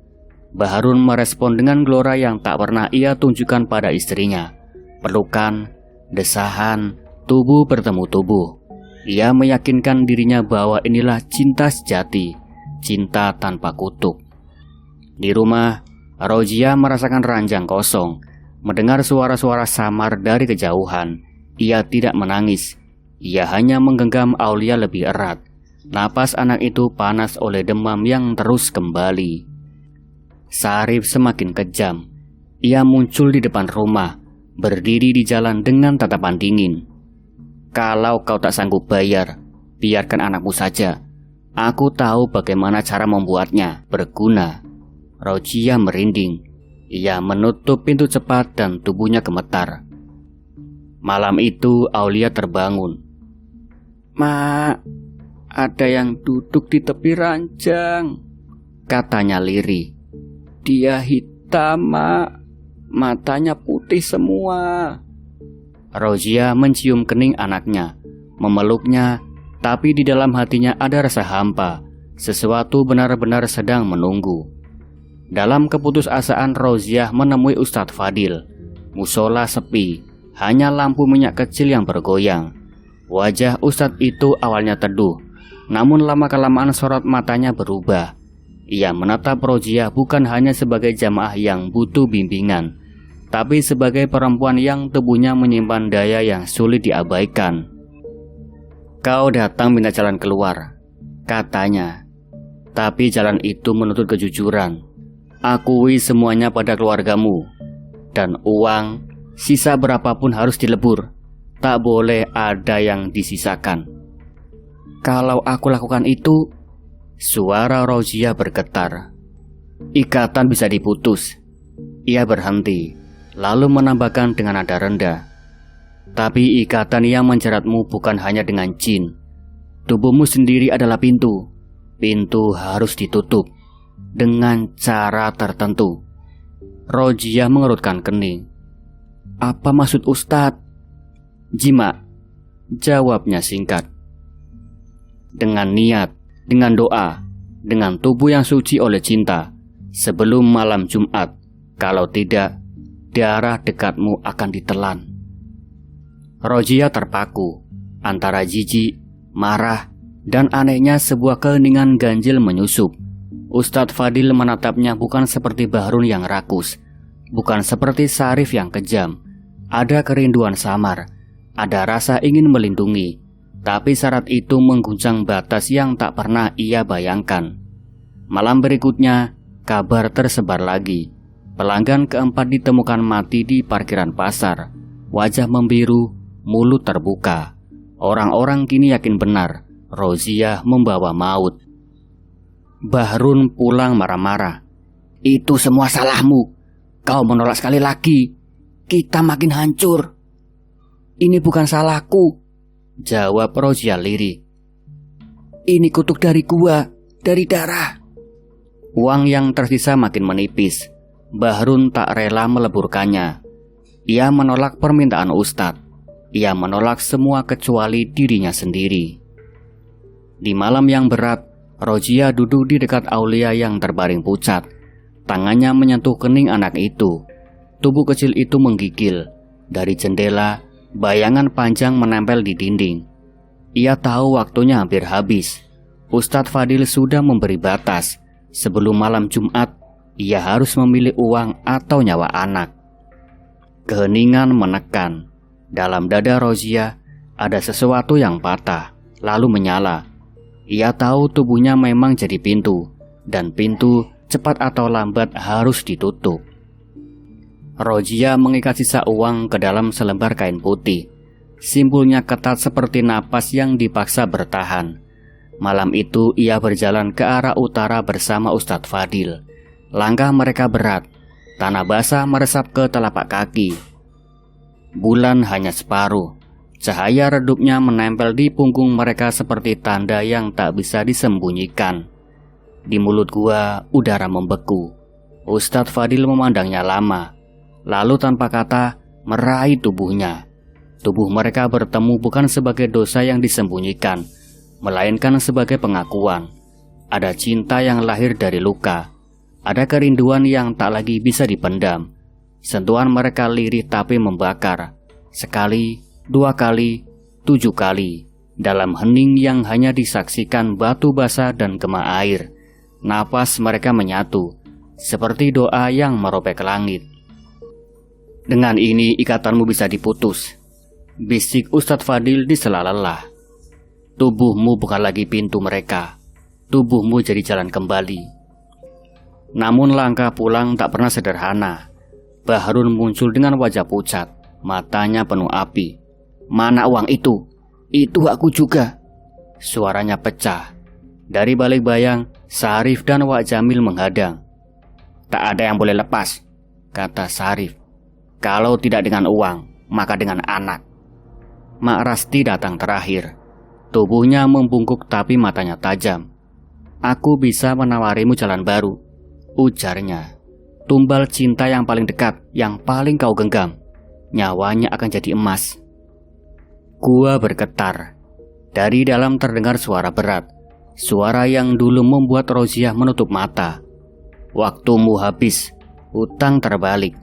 [SPEAKER 1] Bahrun merespon dengan gelora yang tak pernah ia tunjukkan pada istrinya. Pelukan, desahan, tubuh bertemu tubuh. Ia meyakinkan dirinya bahwa inilah cinta sejati, cinta tanpa kutuk. Di rumah, Roziah merasakan ranjang kosong. Mendengar suara-suara samar dari kejauhan, ia tidak menangis. Ia hanya menggenggam Aulia lebih erat. Napas anak itu panas oleh demam yang terus kembali. Sarif semakin kejam. Ia muncul di depan rumah, berdiri di jalan dengan tatapan dingin. "Kalau kau tak sanggup bayar, biarkan anakmu saja. Aku tahu bagaimana cara membuatnya berguna." Roziah merinding. Ia menutup pintu cepat dan tubuhnya gemetar. Malam itu Aulia terbangun. "Ma, ada yang duduk di tepi ranjang," katanya lirih. "Dia hitam, Ma. Matanya putih semua." Roziah mencium kening anaknya, memeluknya, tapi di dalam hatinya ada rasa hampa. Sesuatu benar-benar sedang menunggu. Dalam keputusasaan Roziah menemui Ustadz Fadil. Musola sepi, hanya lampu minyak kecil yang bergoyang. Wajah Ustadz itu awalnya teduh, namun lama-kelamaan sorot matanya berubah. Ia menatap Roziah bukan hanya sebagai jamaah yang butuh bimbingan, tapi sebagai perempuan yang tubuhnya menyimpan daya yang sulit diabaikan. "Kau datang minta jalan keluar," katanya. "Tapi jalan itu menuntut kejujuran. Akui semuanya pada keluargamu. Dan uang, sisa berapapun harus dilebur. Tak boleh ada yang disisakan." "Kalau aku lakukan itu," suara Roziah bergetar, "ikatan bisa diputus." Ia berhenti, lalu menambahkan dengan nada rendah, "Tapi ikatan yang menjeratmu bukan hanya dengan jin. Tubuhmu sendiri adalah pintu. Pintu harus ditutup dengan cara tertentu." Roziah mengerutkan kening. "Apa maksud Ustadz?" "Jima," jawabnya singkat. "Dengan niat, dengan doa, dengan tubuh yang suci oleh cinta, sebelum malam Jumat. Kalau tidak, darah dekatmu akan ditelan." Roziah terpaku. Antara jijik, marah, dan anehnya sebuah keheningan ganjil menyusup. Ustadz Fadil menatapnya bukan seperti Bahrun yang rakus, bukan seperti Sarif yang kejam. Ada kerinduan samar, ada rasa ingin melindungi, tapi syarat itu mengguncang batas yang tak pernah ia bayangkan. Malam berikutnya, kabar tersebar lagi. Pelanggan keempat ditemukan mati di parkiran pasar. Wajah membiru, mulut terbuka. Orang-orang kini yakin benar Roziah membawa maut. Bahrun pulang marah-marah. "Itu semua salahmu. Kau menolak sekali lagi. Kita makin hancur." "Ini bukan salahku," jawab Roziah lirih. "Ini kutuk dari gua, dari darah." Uang yang tersisa makin menipis. Bahrun tak rela meleburkannya. Ia menolak permintaan Ustadz. Ia menolak semua kecuali dirinya sendiri. Di malam yang berat, Roziah duduk di dekat Aulia yang terbaring pucat. Tangannya menyentuh kening anak itu. Tubuh kecil itu menggigil. Dari jendela, bayangan panjang menempel di dinding. Ia tahu waktunya hampir habis. Ustadz Fadil sudah memberi batas. Sebelum malam Jumat, ia harus memilih uang atau nyawa anak. Keheningan menekan. Dalam dada Roziah ada sesuatu yang patah, lalu menyala. Ia tahu tubuhnya memang jadi pintu, dan pintu cepat atau lambat harus ditutup. Roziah mengikat sisa uang ke dalam selembar kain putih. Simpulnya ketat seperti napas yang dipaksa bertahan. Malam itu ia berjalan ke arah utara bersama Ustadz Fadil. Langkah mereka berat. Tanah basah meresap ke telapak kaki. Bulan hanya separuh. Cahaya redupnya menempel di punggung mereka seperti tanda yang tak bisa disembunyikan. Di mulut gua, udara membeku. Ustadz Fadil memandangnya lama, lalu tanpa kata meraih tubuhnya. Tubuh mereka bertemu bukan sebagai dosa yang disembunyikan, melainkan sebagai pengakuan. Ada cinta yang lahir dari luka. Ada kerinduan yang tak lagi bisa dipendam. Sentuhan mereka lirih tapi membakar. Sekali, 2 kali, 7 kali. Dalam hening yang hanya disaksikan batu basah dan gema air. Napas mereka menyatu, seperti doa yang meropek langit. Dengan ini ikatanmu bisa diputus, bisik Ustadz Fadil di sela lelah. Tubuhmu bukan lagi pintu mereka. Tubuhmu jadi jalan kembali. Namun langkah pulang tak pernah sederhana. Bahrun muncul dengan wajah pucat, matanya penuh api. Mana uang itu? Itu aku juga. Suaranya pecah. Dari balik bayang, Sarif dan Wak Jamil menghadang. Tak ada yang boleh lepas, kata Sarif. Kalau tidak dengan uang, maka dengan anak. Mak Rasti datang terakhir. Tubuhnya membungkuk tapi matanya tajam. Aku bisa menawarimu jalan baru, ujarnya. Tumbal cinta yang paling dekat, yang paling kau genggam. Nyawanya akan jadi emas. Gua bergetar. Dari dalam terdengar suara berat. Suara yang dulu membuat Roziah menutup mata. Waktumu habis, utang terbalik.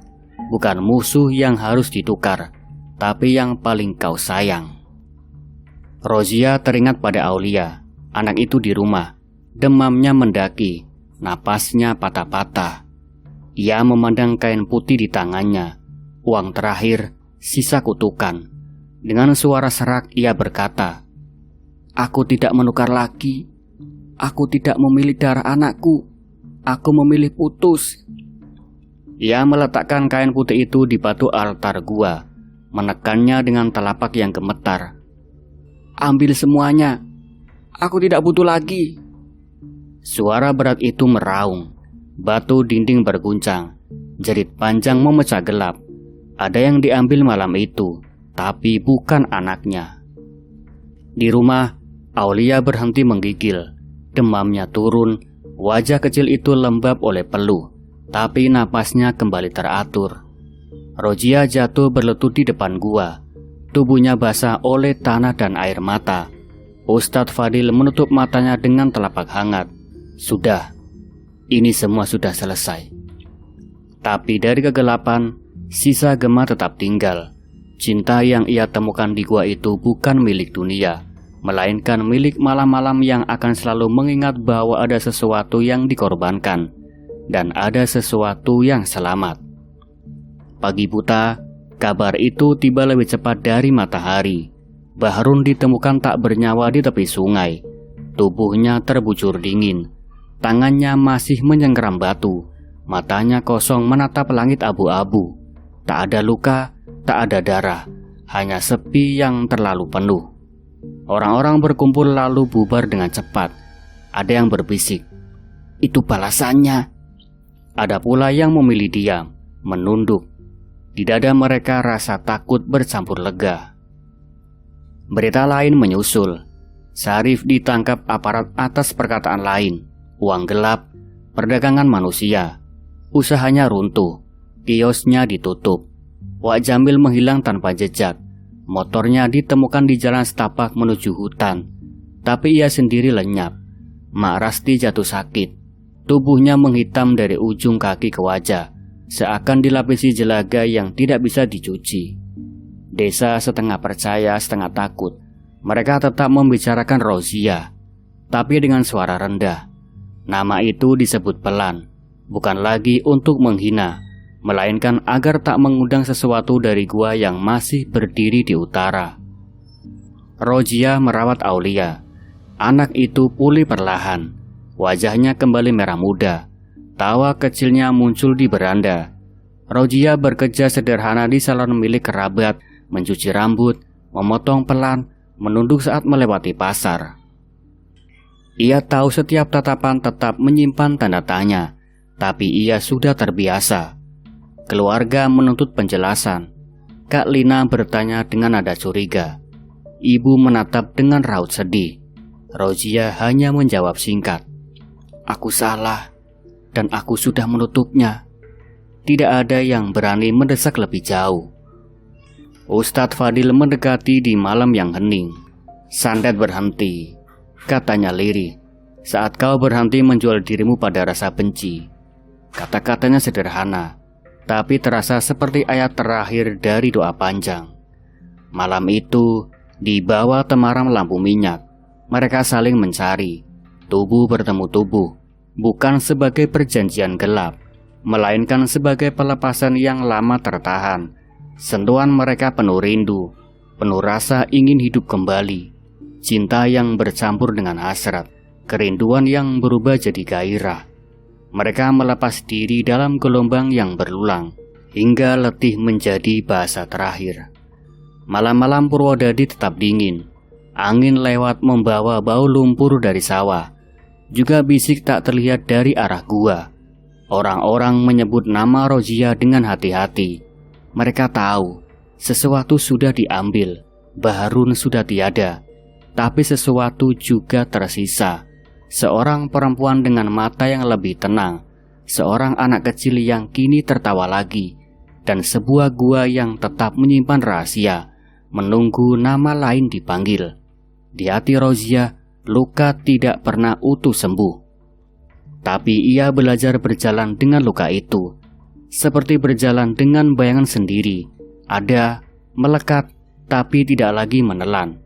[SPEAKER 1] Bukan musuh yang harus ditukar, tapi yang paling kau sayang. Roziah teringat pada Aulia. Anak itu di rumah. Demamnya mendaki, napasnya patah-patah. Ia memandang kain putih di tangannya. Uang terakhir, sisa kutukan. Dengan suara serak ia berkata, "Aku tidak menukar lagi. Aku tidak memilih darah anakku. Aku memilih putus." Ia meletakkan kain putih itu di batu altar gua, menekannya dengan telapak yang gemetar. "Ambil semuanya. Aku tidak butuh lagi." Suara berat itu meraung. Batu dinding berguncang. Jerit panjang memecah gelap. Ada yang diambil malam itu, tapi bukan anaknya. Di rumah, Aulia berhenti menggigil. Demamnya turun, wajah kecil itu lembab oleh peluh, tapi napasnya kembali teratur. Roziah jatuh berlutut di depan gua. Tubuhnya basah oleh tanah dan air mata. Ustadz Fadil menutup matanya dengan telapak hangat. Sudah, ini semua sudah selesai. Tapi dari kegelapan, sisa gema tetap tinggal. Cinta yang ia temukan di gua itu bukan milik dunia, melainkan milik malam-malam yang akan selalu mengingat bahwa ada sesuatu yang dikorbankan dan ada sesuatu yang selamat. Pagi buta, kabar itu tiba lebih cepat dari matahari. Bahrun ditemukan tak bernyawa di tepi sungai. Tubuhnya terbujur dingin. Tangannya masih menyengkeram batu. Matanya kosong menatap langit abu-abu. Tak ada luka, tak ada darah. Hanya sepi yang terlalu penuh. Orang-orang berkumpul lalu bubar dengan cepat. Ada yang berbisik, "Itu balasannya." Ada pula yang memilih diam, menunduk. Di dada mereka rasa takut bercampur lega. Berita lain menyusul. Sarif ditangkap aparat atas perkataan lain. Uang gelap, perdagangan manusia. Usahanya runtuh, kiosnya ditutup. Wak Jamil menghilang tanpa jejak. Motornya ditemukan di jalan setapak menuju hutan, tapi ia sendiri lenyap. Mak Rasti jatuh sakit. Tubuhnya menghitam dari ujung kaki ke wajah, seakan dilapisi jelaga yang tidak bisa dicuci. Desa setengah percaya, setengah takut. Mereka tetap membicarakan Roziah, tapi dengan suara rendah. Nama itu disebut pelan, bukan lagi untuk menghina, melainkan agar tak mengundang sesuatu dari gua yang masih berdiri di utara. Roziah merawat Aulia. Anak itu pulih perlahan. Wajahnya kembali merah muda. Tawa kecilnya muncul di beranda. Roziah bekerja sederhana di salon milik kerabat, mencuci rambut, memotong pelan, menunduk saat melewati pasar. Ia tahu setiap tatapan tetap menyimpan tanda tanya, tapi ia sudah terbiasa. Keluarga menuntut penjelasan. Kak Lina bertanya dengan nada curiga. Ibu menatap dengan raut sedih. Roziah hanya menjawab singkat, Aku salah, dan aku sudah menutupnya. Tidak ada yang berani mendesak lebih jauh. Ustadz Fadil mendekati di malam yang hening. Sandet berhenti, katanya lirih. Saat kau berhenti menjual dirimu pada rasa benci. Kata-katanya sederhana, tapi terasa seperti ayat terakhir dari doa panjang. Malam itu, di bawah temaram lampu minyak, mereka saling mencari. Tubuh bertemu tubuh, bukan sebagai perjanjian gelap, melainkan sebagai pelepasan yang lama tertahan. Sentuhan mereka penuh rindu, penuh rasa ingin hidup kembali. Cinta yang bercampur dengan hasrat, kerinduan yang berubah jadi gairah. Mereka melepas diri dalam gelombang yang berulang, hingga letih menjadi bahasa terakhir. Malam-malam Purwodadi tetap dingin. Angin lewat membawa bau lumpur dari sawah. Juga bisik tak terlihat dari arah gua. Orang-orang menyebut nama Roziah dengan hati-hati. Mereka tahu sesuatu sudah diambil, Bahrun sudah tiada, tapi sesuatu juga tersisa. Seorang perempuan dengan mata yang lebih tenang, seorang anak kecil yang kini tertawa lagi, dan sebuah gua yang tetap menyimpan rahasia, menunggu nama lain dipanggil. Di hati Roziah, luka tidak pernah utuh sembuh. Tapi ia belajar berjalan dengan luka itu, seperti berjalan dengan bayangan sendiri, ada, melekat, tapi tidak lagi menelan.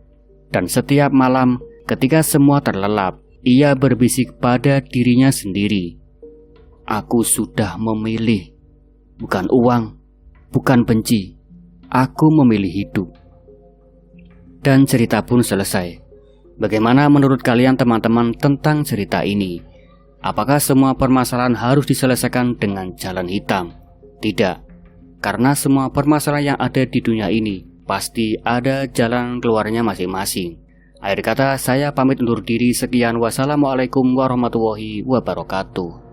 [SPEAKER 1] Dan setiap malam, ketika semua terlelap, ia berbisik pada dirinya sendiri, "Aku sudah memilih, bukan uang, bukan benci, aku memilih hidup." Dan cerita pun selesai. Bagaimana menurut kalian teman-teman tentang cerita ini? Apakah semua permasalahan harus diselesaikan dengan jalan hitam? Tidak, karena semua permasalahan yang ada di dunia ini pasti ada jalan keluarnya masing-masing. Akhir kata, saya pamit undur diri. Sekian, wassalamualaikum warahmatullahi wabarakatuh.